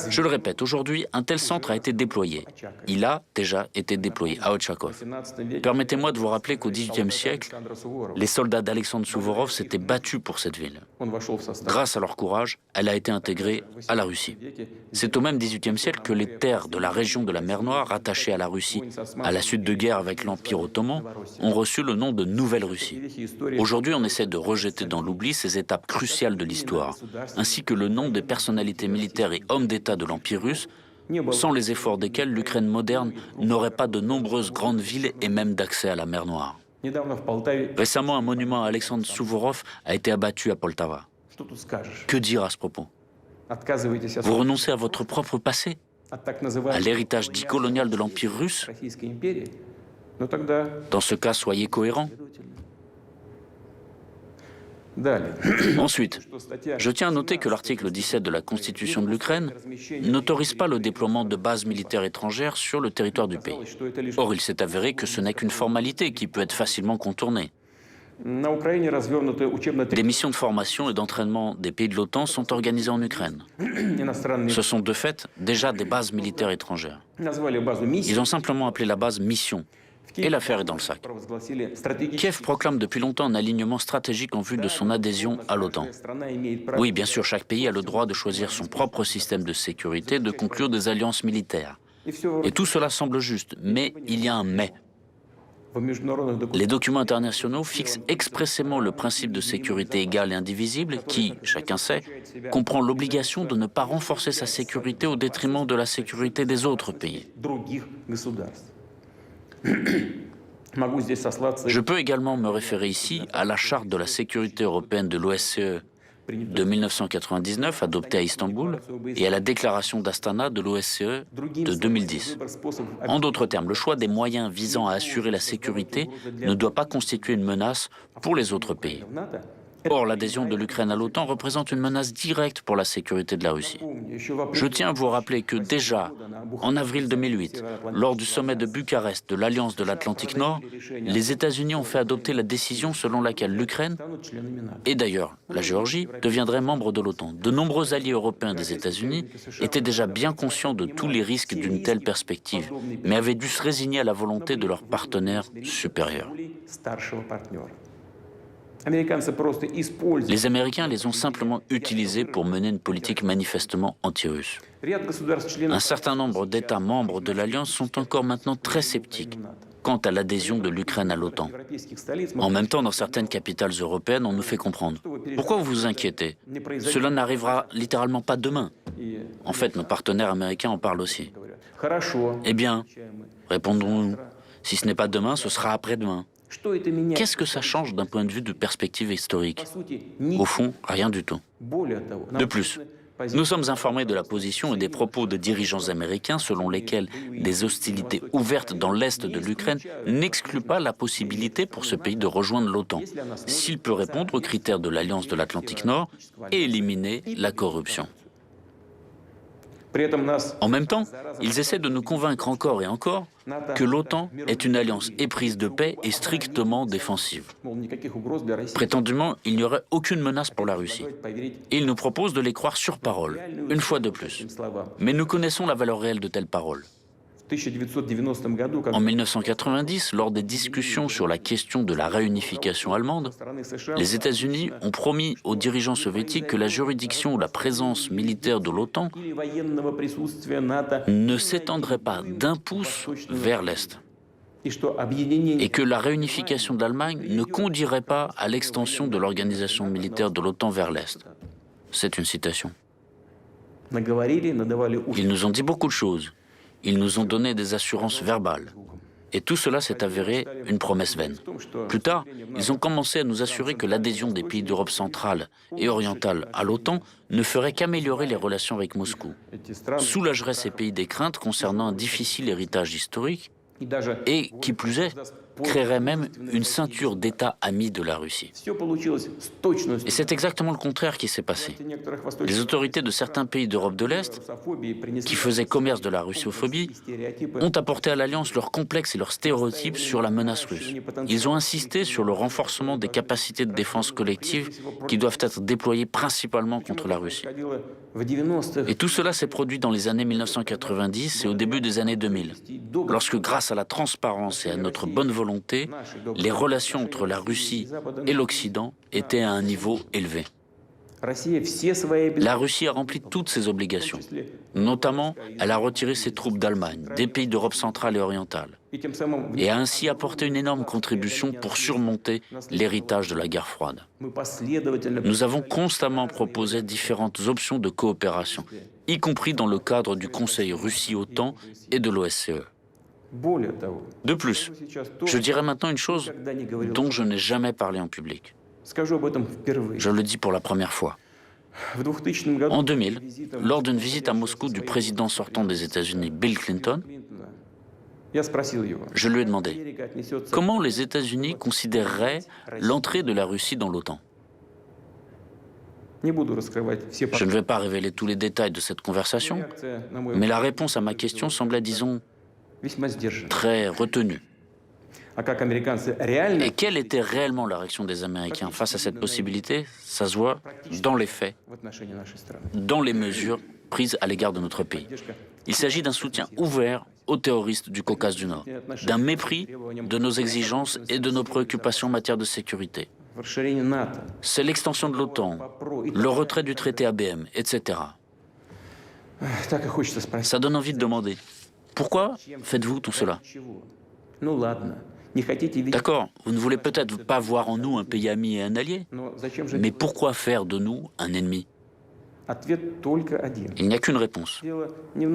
Je le répète, aujourd'hui, un tel centre a été déployé. Il a déjà été déployé à Ochakov. Permettez-moi de vous rappeler qu'au XVIIIe siècle, les soldats d'Alexandre Souvorov s'étaient battus pour cette ville. Grâce à leur courage, elle a été intégrée à la Russie. C'est au même XVIIIe siècle que les terres de la région de la mer Noire, rattachées à la Russie à la suite de guerre avec l'Empire ottoman, ont reçu le nom de Nouvelle-Russie. Aujourd'hui, on essaie de rejeter dans l'oubli ces étapes cruciales de l'histoire, ainsi que le nom des personnalités militaires et hommes d'État de l'Empire russe, sans les efforts desquels l'Ukraine moderne n'aurait pas de nombreuses grandes villes et même d'accès à la mer Noire. Récemment, un monument à Alexandre Souvorov a été abattu à Poltava. Que dire à ce propos? Vous renoncez à votre propre passé, à l'héritage dit colonial de l'Empire russe? Dans ce cas, soyez cohérents. Ensuite, je tiens à noter que l'article 17 de la Constitution de l'Ukraine n'autorise pas le déploiement de bases militaires étrangères sur le territoire du pays. Or, il s'est avéré que ce n'est qu'une formalité qui peut être facilement contournée. Des missions de formation et d'entraînement des pays de l'OTAN sont organisées en Ukraine. Ce sont de fait déjà des bases militaires étrangères. Ils ont simplement appelé la base mission. Et l'affaire est dans le sac. Kiev proclame depuis longtemps un alignement stratégique en vue de son adhésion à l'OTAN. Oui, bien sûr, chaque pays a le droit de choisir son propre système de sécurité, de conclure des alliances militaires. Et tout cela semble juste, mais il y a un mais. Les documents internationaux fixent expressément le principe de sécurité égale et indivisible qui, chacun sait, comprend l'obligation de ne pas renforcer sa sécurité au détriment de la sécurité des autres pays. Je peux également me référer ici à la Charte de la sécurité européenne de l'OSCE de 1999, adoptée à Istanbul, et à la déclaration d'Astana de l'OSCE de 2010. En d'autres termes, le choix des moyens visant à assurer la sécurité ne doit pas constituer une menace pour les autres pays. Or, l'adhésion de l'Ukraine à l'OTAN représente une menace directe pour la sécurité de la Russie. Je tiens à vous rappeler que déjà, en avril 2008, lors du sommet de Bucarest de l'Alliance de l'Atlantique Nord, les États-Unis ont fait adopter la décision selon laquelle l'Ukraine, et d'ailleurs la Géorgie, deviendraient membres de l'OTAN. De nombreux alliés européens des États-Unis étaient déjà bien conscients de tous les risques d'une telle perspective, mais avaient dû se résigner à la volonté de leurs partenaires supérieurs. Les Américains les ont simplement utilisés pour mener une politique manifestement anti-russe. Un certain nombre d'États membres de l'Alliance sont encore maintenant très sceptiques. quant à l'adhésion de l'Ukraine à l'OTAN. En même temps, dans certaines capitales européennes, on nous fait comprendre. Pourquoi vous vous inquiétez? Cela n'arrivera littéralement pas demain. En fait, nos partenaires américains en parlent aussi. Eh bien, répondons-nous, si ce n'est pas demain, ce sera après-demain. Qu'est-ce que ça change d'un point de vue de perspective historique? Au fond, rien du tout. De plus, nous sommes informés de la position et des propos de dirigeants américains selon lesquels des hostilités ouvertes dans l'est de l'Ukraine n'excluent pas la possibilité pour ce pays de rejoindre l'OTAN, s'il peut répondre aux critères de l'Alliance de l'Atlantique Nord et éliminer la corruption. En même temps, ils essaient de nous convaincre encore et encore que l'OTAN est une alliance éprise de paix et strictement défensive. Prétendument, il n'y aurait aucune menace pour la Russie. Et ils nous proposent de les croire sur parole, une fois de plus. Mais nous connaissons la valeur réelle de telles paroles. En 1990, lors des discussions sur la question de la réunification allemande, les États-Unis ont promis aux dirigeants soviétiques que la juridiction ou la présence militaire de l'OTAN ne s'étendrait pas d'un pouce vers l'Est et que la réunification de l'Allemagne ne conduirait pas à l'extension de l'organisation militaire de l'OTAN vers l'Est. C'est une citation. Ils nous ont dit beaucoup de choses. Ils nous ont donné des assurances verbales. Et tout cela s'est avéré une promesse vaine. Plus tard, ils ont commencé à nous assurer que l'adhésion des pays d'Europe centrale et orientale à l'OTAN ne ferait qu'améliorer les relations avec Moscou, soulagerait ces pays des craintes concernant un difficile héritage historique et, qui plus est, créerait même une ceinture d'États amis de la Russie. Et c'est exactement le contraire qui s'est passé. Les autorités de certains pays d'Europe de l'Est, qui faisaient commerce de la russophobie, ont apporté à l'Alliance leurs complexes et leurs stéréotypes sur la menace russe. Ils ont insisté sur le renforcement des capacités de défense collective qui doivent être déployées principalement contre la Russie. Et tout cela s'est produit dans les années 1990 et au début des années 2000, lorsque, grâce à la transparence et à notre bonne volonté, les relations entre la Russie et l'Occident étaient à un niveau élevé. La Russie a rempli toutes ses obligations. Notamment, elle a retiré ses troupes d'Allemagne, des pays d'Europe centrale et orientale, et a ainsi apporté une énorme contribution pour surmonter l'héritage de la guerre froide. Nous avons constamment proposé différentes options de coopération, y compris dans le cadre du Conseil Russie-OTAN et de l'OSCE. De plus, je dirais maintenant une chose dont je n'ai jamais parlé en public. Je le dis pour la première fois. En 2000, lors d'une visite à Moscou du président sortant des États-Unis, Bill Clinton, je lui ai demandé comment les États-Unis considéreraient l'entrée de la Russie dans l'OTAN. Je ne vais pas révéler tous les détails de cette conversation, mais la réponse à ma question semblait, disons, très retenue. Et quelle était réellement la réaction des Américains face à cette possibilité? Ça se voit dans les faits, dans les mesures prises à l'égard de notre pays. Il s'agit d'un soutien ouvert aux terroristes du Caucase du Nord, d'un mépris de nos exigences et de nos préoccupations en matière de sécurité. C'est l'extension de l'OTAN, le retrait du traité ABM, etc. Ça donne envie de demander, pourquoi faites-vous tout cela? D'accord, vous ne voulez peut-être pas voir en nous un pays ami et un allié, mais pourquoi faire de nous un ennemi? Il n'y a qu'une réponse.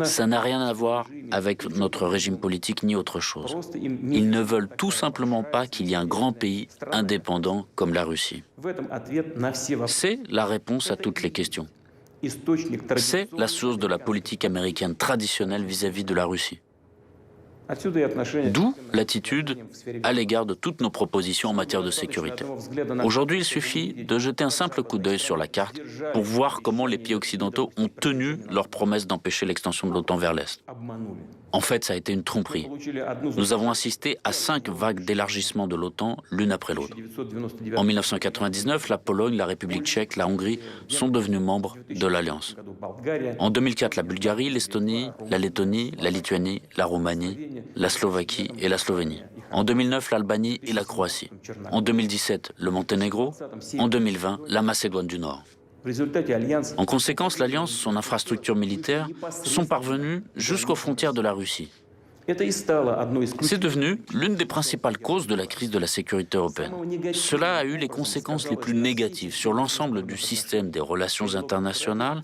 Ça n'a rien à voir avec notre régime politique ni autre chose. Ils ne veulent tout simplement pas qu'il y ait un grand pays indépendant comme la Russie. C'est la réponse à toutes les questions. C'est la source de la politique américaine traditionnelle vis-à-vis de la Russie. D'où l'attitude à l'égard de toutes nos propositions en matière de sécurité. Aujourd'hui, il suffit de jeter un simple coup d'œil sur la carte pour voir comment les pays occidentaux ont tenu leur promesse d'empêcher l'extension de l'OTAN vers l'Est. En fait, ça a été une tromperie. Nous avons assisté à 5 vagues d'élargissement de l'OTAN, l'une après l'autre. En 1999, la Pologne, la République tchèque, la Hongrie sont devenus membres de l'Alliance. En 2004, la Bulgarie, l'Estonie, la Lettonie, la Lituanie, la Roumanie, la Slovaquie et la Slovénie. En 2009, l'Albanie et la Croatie. En 2017, le Monténégro. En 2020, la Macédoine du Nord. En conséquence, l'Alliance, son infrastructure militaire, sont parvenues jusqu'aux frontières de la Russie. C'est devenu l'une des principales causes de la crise de la sécurité européenne. Cela a eu les conséquences les plus négatives sur l'ensemble du système des relations internationales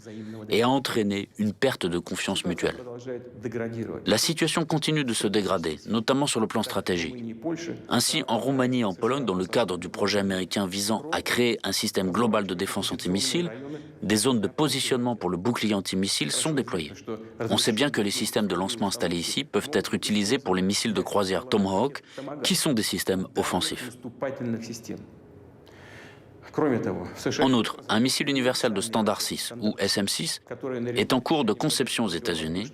et a entraîné une perte de confiance mutuelle. La situation continue de se dégrader, notamment sur le plan stratégique. Ainsi, en Roumanie et en Pologne, dans le cadre du projet américain visant à créer un système global de défense antimissile, des zones de positionnement pour le bouclier antimissile sont déployées. On sait bien que les systèmes de lancement installés ici peuvent être utilisés pour les missiles de croisière Tomahawk, qui sont des systèmes offensifs. En outre, un missile universel de standard 6, ou SM-6, est en cours de conception aux États-Unis.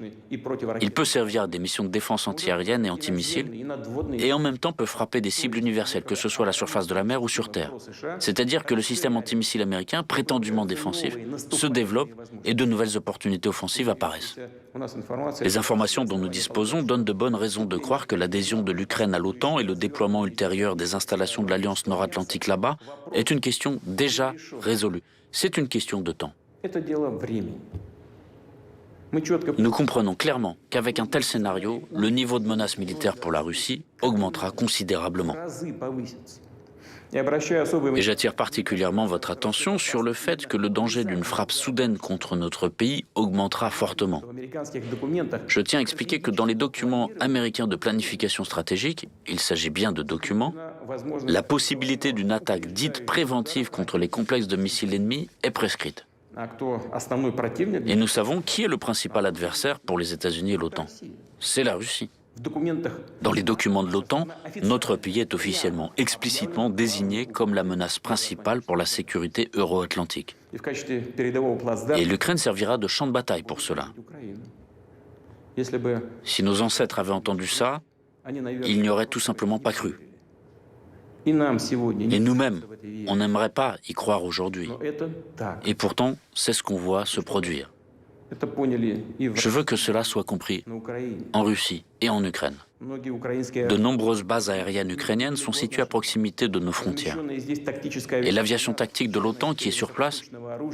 Il peut servir à des missions de défense antiaérienne et antimissiles, et en même temps peut frapper des cibles universelles, que ce soit à la surface de la mer ou sur terre. C'est-à-dire que le système antimissile américain, prétendument défensif, se développe et de nouvelles opportunités offensives apparaissent. Les informations dont nous disposons donnent de bonnes raisons de croire que l'adhésion de l'Ukraine à l'OTAN et le déploiement ultérieur des installations de l'Alliance nord-atlantique là-bas est une question déjà résolue. C'est une question de temps. Nous comprenons clairement qu'avec un tel scénario, le niveau de menace militaire pour la Russie augmentera considérablement. Et j'attire particulièrement votre attention sur le fait que le danger d'une frappe soudaine contre notre pays augmentera fortement. Je tiens à expliquer que dans les documents américains de planification stratégique, il s'agit bien de documents, la possibilité d'une attaque dite préventive contre les complexes de missiles ennemis est prescrite. Et nous savons qui est le principal adversaire pour les États-Unis et l'OTAN. C'est la Russie. Dans les documents de l'OTAN, notre pays est officiellement, explicitement désigné comme la menace principale pour la sécurité euro-atlantique. Et l'Ukraine servira de champ de bataille pour cela. Si nos ancêtres avaient entendu ça, ils n'y auraient tout simplement pas cru. Et nous-mêmes, on n'aimerait pas y croire aujourd'hui. Et pourtant, c'est ce qu'on voit se produire. Je veux que cela soit compris en Russie et en Ukraine. De nombreuses bases aériennes ukrainiennes sont situées à proximité de nos frontières. Et l'aviation tactique de l'OTAN qui est sur place,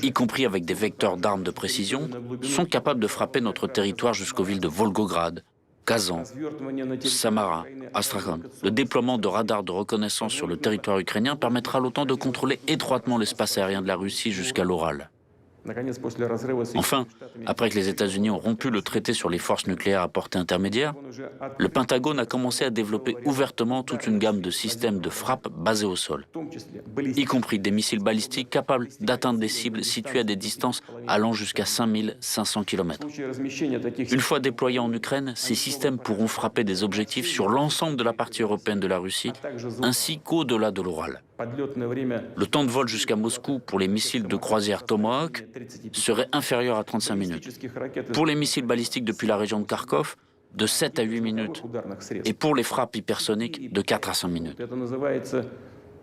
y compris avec des vecteurs d'armes de précision, sont capables de frapper notre territoire jusqu'aux villes de Volgograd, Kazan, Samara, Astrakhan. Le déploiement de radars de reconnaissance sur le territoire ukrainien permettra à l'OTAN de contrôler étroitement l'espace aérien de la Russie jusqu'à l'Oral. Enfin, après que les États-Unis ont rompu le traité sur les forces nucléaires à portée intermédiaire, le Pentagone a commencé à développer ouvertement toute une gamme de systèmes de frappe basés au sol, y compris des missiles balistiques capables d'atteindre des cibles situées à des distances allant jusqu'à 5500 km. Une fois déployés en Ukraine, ces systèmes pourront frapper des objectifs sur l'ensemble de la partie européenne de la Russie, ainsi qu'au-delà de l'Oral. Le temps de vol jusqu'à Moscou pour les missiles de croisière Tomahawk serait inférieur à 35 minutes. Pour les missiles balistiques depuis la région de Kharkov, de 7 à 8 minutes. Et pour les frappes hypersoniques, de 4 à 5 minutes.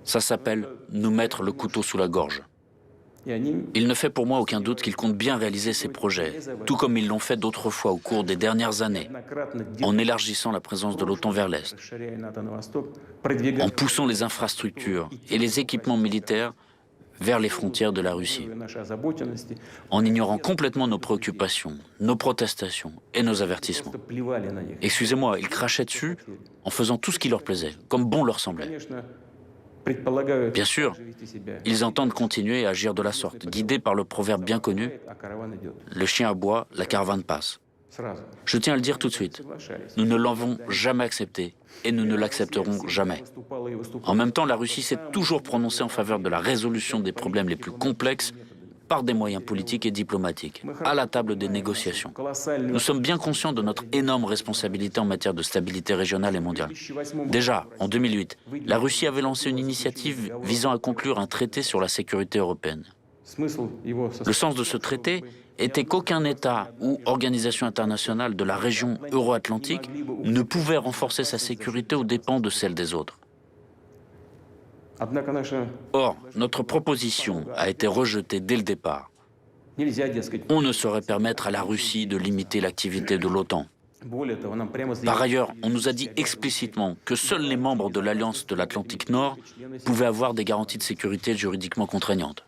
Ça s'appelle nous mettre le couteau sous la gorge. Il ne fait pour moi aucun doute qu'ils comptent bien réaliser ces projets, tout comme ils l'ont fait d'autres fois au cours des dernières années, en élargissant la présence de l'OTAN vers l'Est, en poussant les infrastructures et les équipements militaires vers les frontières de la Russie, en ignorant complètement nos préoccupations, nos protestations et nos avertissements. Excusez-moi, ils crachaient dessus en faisant tout ce qui leur plaisait, comme bon leur semblait. Bien sûr, ils entendent continuer à agir de la sorte, guidés par le proverbe bien connu « Le chien aboie, la caravane passe ». Je tiens à le dire tout de suite, nous ne l'avons jamais accepté et nous ne l'accepterons jamais. En même temps, la Russie s'est toujours prononcée en faveur de la résolution des problèmes les plus complexes par des moyens politiques et diplomatiques, à la table des négociations. Nous sommes bien conscients de notre énorme responsabilité en matière de stabilité régionale et mondiale. Déjà, en 2008, la Russie avait lancé une initiative visant à conclure un traité sur la sécurité européenne. Le sens de ce traité était qu'aucun État ou organisation internationale de la région euro-atlantique ne pouvait renforcer sa sécurité aux dépens de celle des autres. Or, notre proposition a été rejetée dès le départ. On ne saurait permettre à la Russie de limiter l'activité de l'OTAN. Par ailleurs, on nous a dit explicitement que seuls les membres de l'Alliance de l'Atlantique Nord pouvaient avoir des garanties de sécurité juridiquement contraignantes.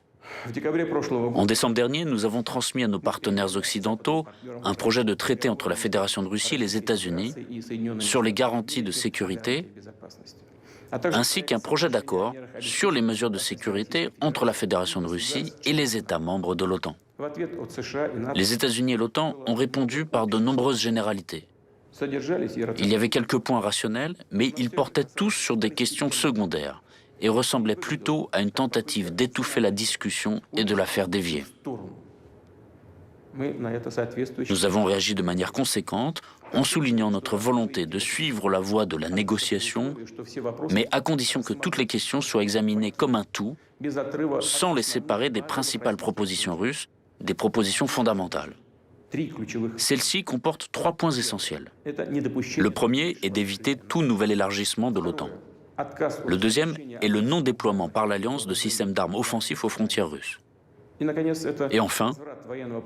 En décembre dernier, nous avons transmis à nos partenaires occidentaux un projet de traité entre la Fédération de Russie et les États-Unis sur les garanties de sécurité, ainsi qu'un projet d'accord sur les mesures de sécurité entre la Fédération de Russie et les États membres de l'OTAN. Les États-Unis et l'OTAN ont répondu par de nombreuses généralités. Il y avait quelques points rationnels, mais ils portaient tous sur des questions secondaires et ressemblaient plutôt à une tentative d'étouffer la discussion et de la faire dévier. Nous avons réagi de manière conséquente en soulignant notre volonté de suivre la voie de la négociation, mais à condition que toutes les questions soient examinées comme un tout, sans les séparer des principales propositions russes, des propositions fondamentales. Celle-ci comporte 3 points essentiels. Le premier est d'éviter tout nouvel élargissement de l'OTAN. Le deuxième est le non-déploiement par l'Alliance de systèmes d'armes offensifs aux frontières russes. Et enfin,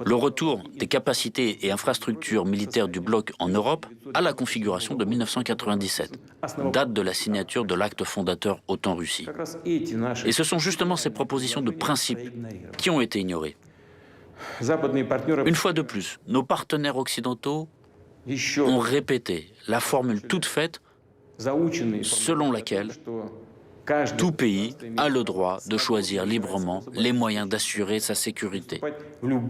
le retour des capacités et infrastructures militaires du bloc en Europe à la configuration de 1997, date de la signature de l'acte fondateur OTAN-Russie. Et ce sont justement ces propositions de principe qui ont été ignorées. Une fois de plus, nos partenaires occidentaux ont répété la formule toute faite selon laquelle tout pays a le droit de choisir librement les moyens d'assurer sa sécurité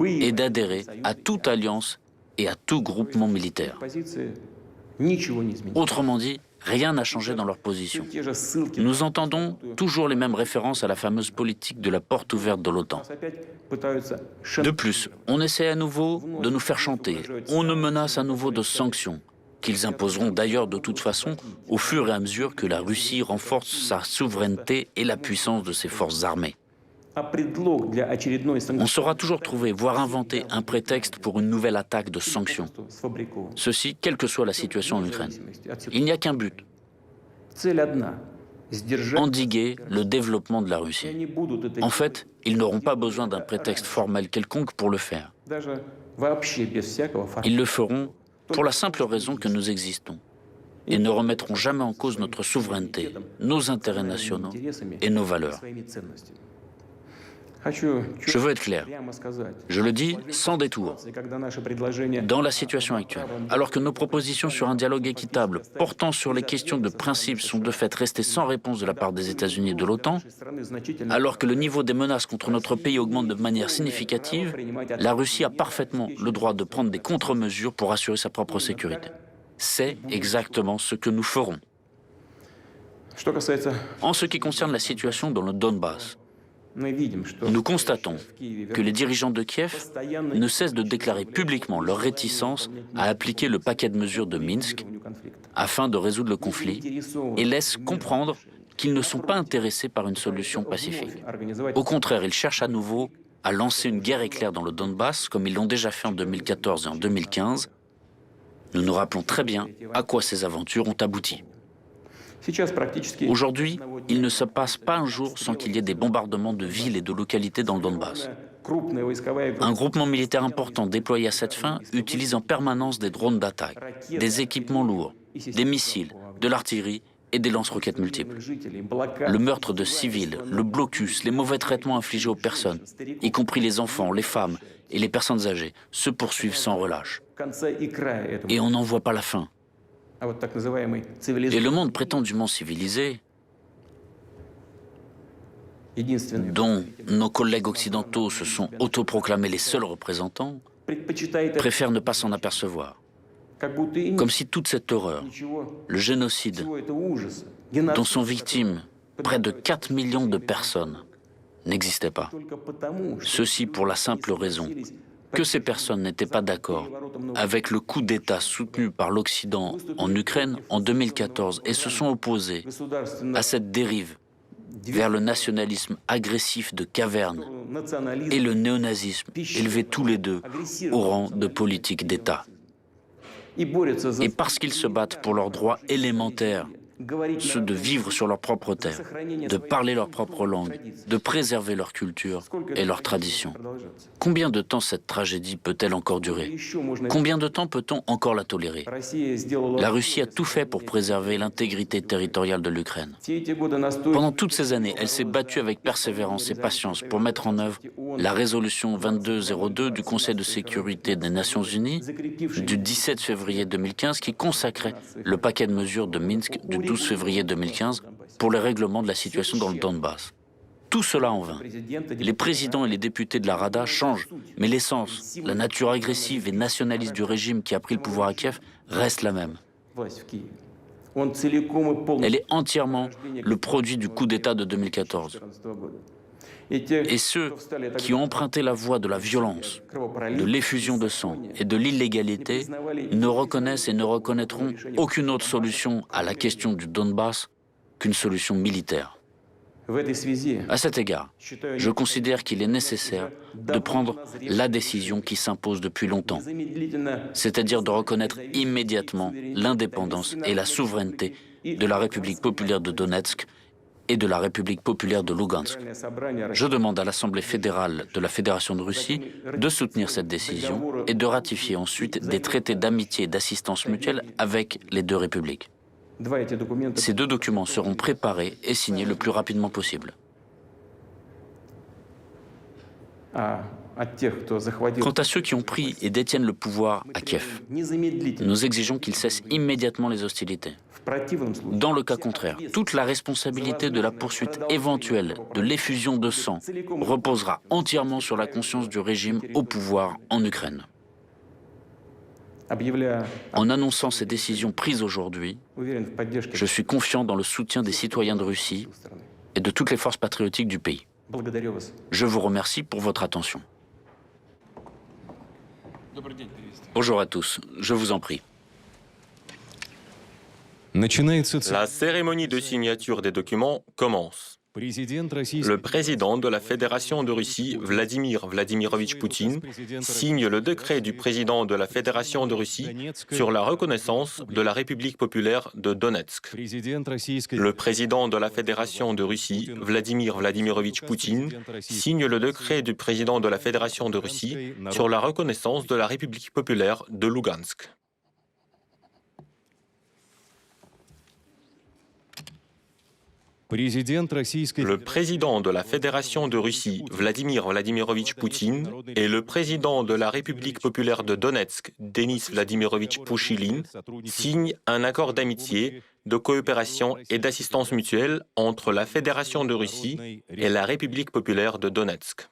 et d'adhérer à toute alliance et à tout groupement militaire. Autrement dit, rien n'a changé dans leur position. Nous entendons toujours les mêmes références à la fameuse politique de la porte ouverte de l'OTAN. De plus, on essaie à nouveau de nous faire chanter, on nous menace à nouveau de sanctions, qu'ils imposeront d'ailleurs de toute façon au fur et à mesure que la Russie renforce sa souveraineté et la puissance de ses forces armées. On saura toujours trouver, voire inventer un prétexte pour une nouvelle attaque de sanctions. Ceci, quelle que soit la situation en Ukraine. Il n'y a qu'un but. Endiguer le développement de la Russie. En fait, ils n'auront pas besoin d'un prétexte formel quelconque pour le faire. Ils le feront pour la simple raison que nous existons et ne remettront jamais en cause notre souveraineté, nos intérêts nationaux et nos valeurs. Je veux être clair, je le dis sans détour. Dans la situation actuelle, alors que nos propositions sur un dialogue équitable portant sur les questions de principe sont de fait restées sans réponse de la part des États-Unis et de l'OTAN, alors que le niveau des menaces contre notre pays augmente de manière significative, la Russie a parfaitement le droit de prendre des contre-mesures pour assurer sa propre sécurité. C'est exactement ce que nous ferons. En ce qui concerne la situation dans le Donbass, nous constatons que les dirigeants de Kiev ne cessent de déclarer publiquement leur réticence à appliquer le paquet de mesures de Minsk afin de résoudre le conflit et laissent comprendre qu'ils ne sont pas intéressés par une solution pacifique. Au contraire, ils cherchent à nouveau à lancer une guerre éclair dans le Donbass comme ils l'ont déjà fait en 2014 et en 2015. Nous nous rappelons très bien à quoi ces aventures ont abouti. Aujourd'hui, il ne se passe pas un jour sans qu'il y ait des bombardements de villes et de localités dans le Donbass. Un groupement militaire important déployé à cette fin utilise en permanence des drones d'attaque, des équipements lourds, des missiles, de l'artillerie et des lance-roquettes multiples. Le meurtre de civils, le blocus, les mauvais traitements infligés aux personnes, y compris les enfants, les femmes et les personnes âgées, se poursuivent sans relâche. Et on n'en voit pas la fin. Et le monde prétendument civilisé, dont nos collègues occidentaux se sont autoproclamés les seuls représentants, préfère ne pas s'en apercevoir. Comme si toute cette horreur, le génocide, dont sont victimes près de 4 millions de personnes, n'existait pas. Ceci pour la simple raison que ces personnes n'étaient pas d'accord avec le coup d'État soutenu par l'Occident en Ukraine en 2014 et se sont opposés à cette dérive vers le nationalisme agressif de caverne et le néonazisme, élevés tous les deux au rang de politique d'État. Et parce qu'ils se battent pour leurs droits élémentaires ceux de vivre sur leur propre terre, de parler leur propre langue, de préserver leur culture et leurs traditions. Combien de temps cette tragédie peut-elle encore durer? Combien de temps peut-on encore la tolérer? La Russie a tout fait pour préserver l'intégrité territoriale de l'Ukraine. Pendant toutes ces années, elle s'est battue avec persévérance et patience pour mettre en œuvre la résolution 2202 du Conseil de sécurité des Nations Unies du 17 février 2015 qui consacrait le paquet de mesures de Minsk du 12 février 2015 pour le règlement de la situation dans le Donbass. Tout cela en vain. Les présidents et les députés de la Rada changent, mais l'essence, la nature agressive et nationaliste du régime qui a pris le pouvoir à Kiev reste la même. Elle est entièrement le produit du coup d'État de 2014. Et ceux qui ont emprunté la voie de la violence, de l'effusion de sang et de l'illégalité ne reconnaissent et ne reconnaîtront aucune autre solution à la question du Donbass qu'une solution militaire. À cet égard, je considère qu'il est nécessaire de prendre la décision qui s'impose depuis longtemps, c'est-à-dire de reconnaître immédiatement l'indépendance et la souveraineté de la République populaire de Donetsk et de la République populaire de Lugansk. Je demande à l'Assemblée fédérale de la Fédération de Russie de soutenir cette décision et de ratifier ensuite des traités d'amitié et d'assistance mutuelle avec les deux républiques. Ces deux documents seront préparés et signés le plus rapidement possible. Quant à ceux qui ont pris et détiennent le pouvoir à Kiev, nous exigeons qu'ils cessent immédiatement les hostilités. Dans le cas contraire, toute la responsabilité de la poursuite éventuelle de l'effusion de sang reposera entièrement sur la conscience du régime au pouvoir en Ukraine. En annonçant ces décisions prises aujourd'hui, je suis confiant dans le soutien des citoyens de Russie et de toutes les forces patriotiques du pays. Je vous remercie pour votre attention. Bonjour à tous, je vous en prie. La cérémonie de signature des documents commence. Le président de la Fédération de Russie, Vladimir Vladimirovitch Poutine, signe le décret du président de la Fédération de Russie sur la reconnaissance de la République populaire de Donetsk. Le président de la Fédération de Russie, Vladimir Vladimirovitch Poutine, signe le décret du président de la Fédération de Russie sur la reconnaissance de la République populaire de Lugansk. Le président de la Fédération de Russie, Vladimir Vladimirovitch Poutine, et le président de la République populaire de Donetsk, Denis Vladimirovitch Pouchilin, signent un accord d'amitié, de coopération et d'assistance mutuelle entre la Fédération de Russie et la République populaire de Donetsk.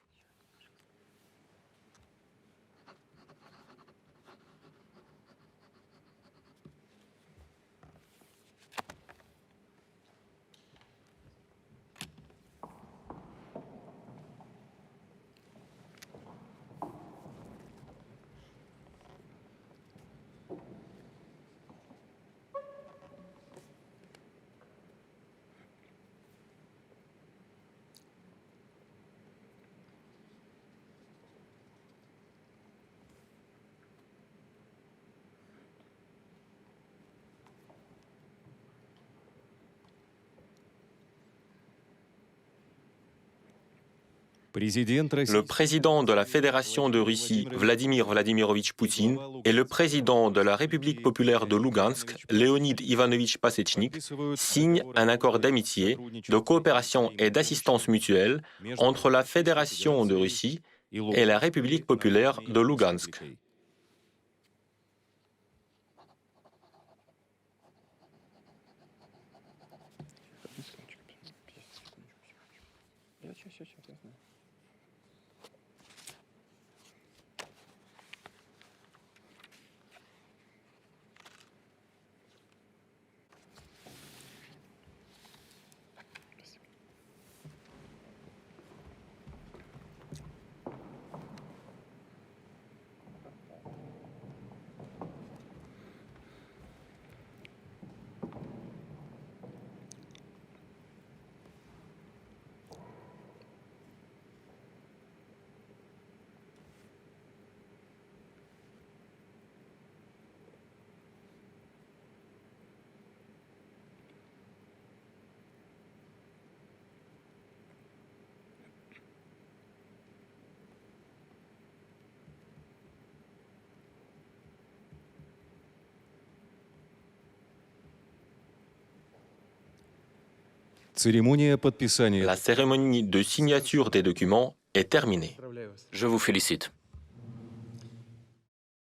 Le président de la Fédération de Russie, Vladimir Vladimirovitch Poutine, et le président de la République populaire de Lugansk, Leonid Ivanovich Pasechnik, signent un accord d'amitié, de coopération et d'assistance mutuelle entre la Fédération de Russie et la République populaire de Lugansk. La cérémonie de signature des documents est terminée. Je vous félicite.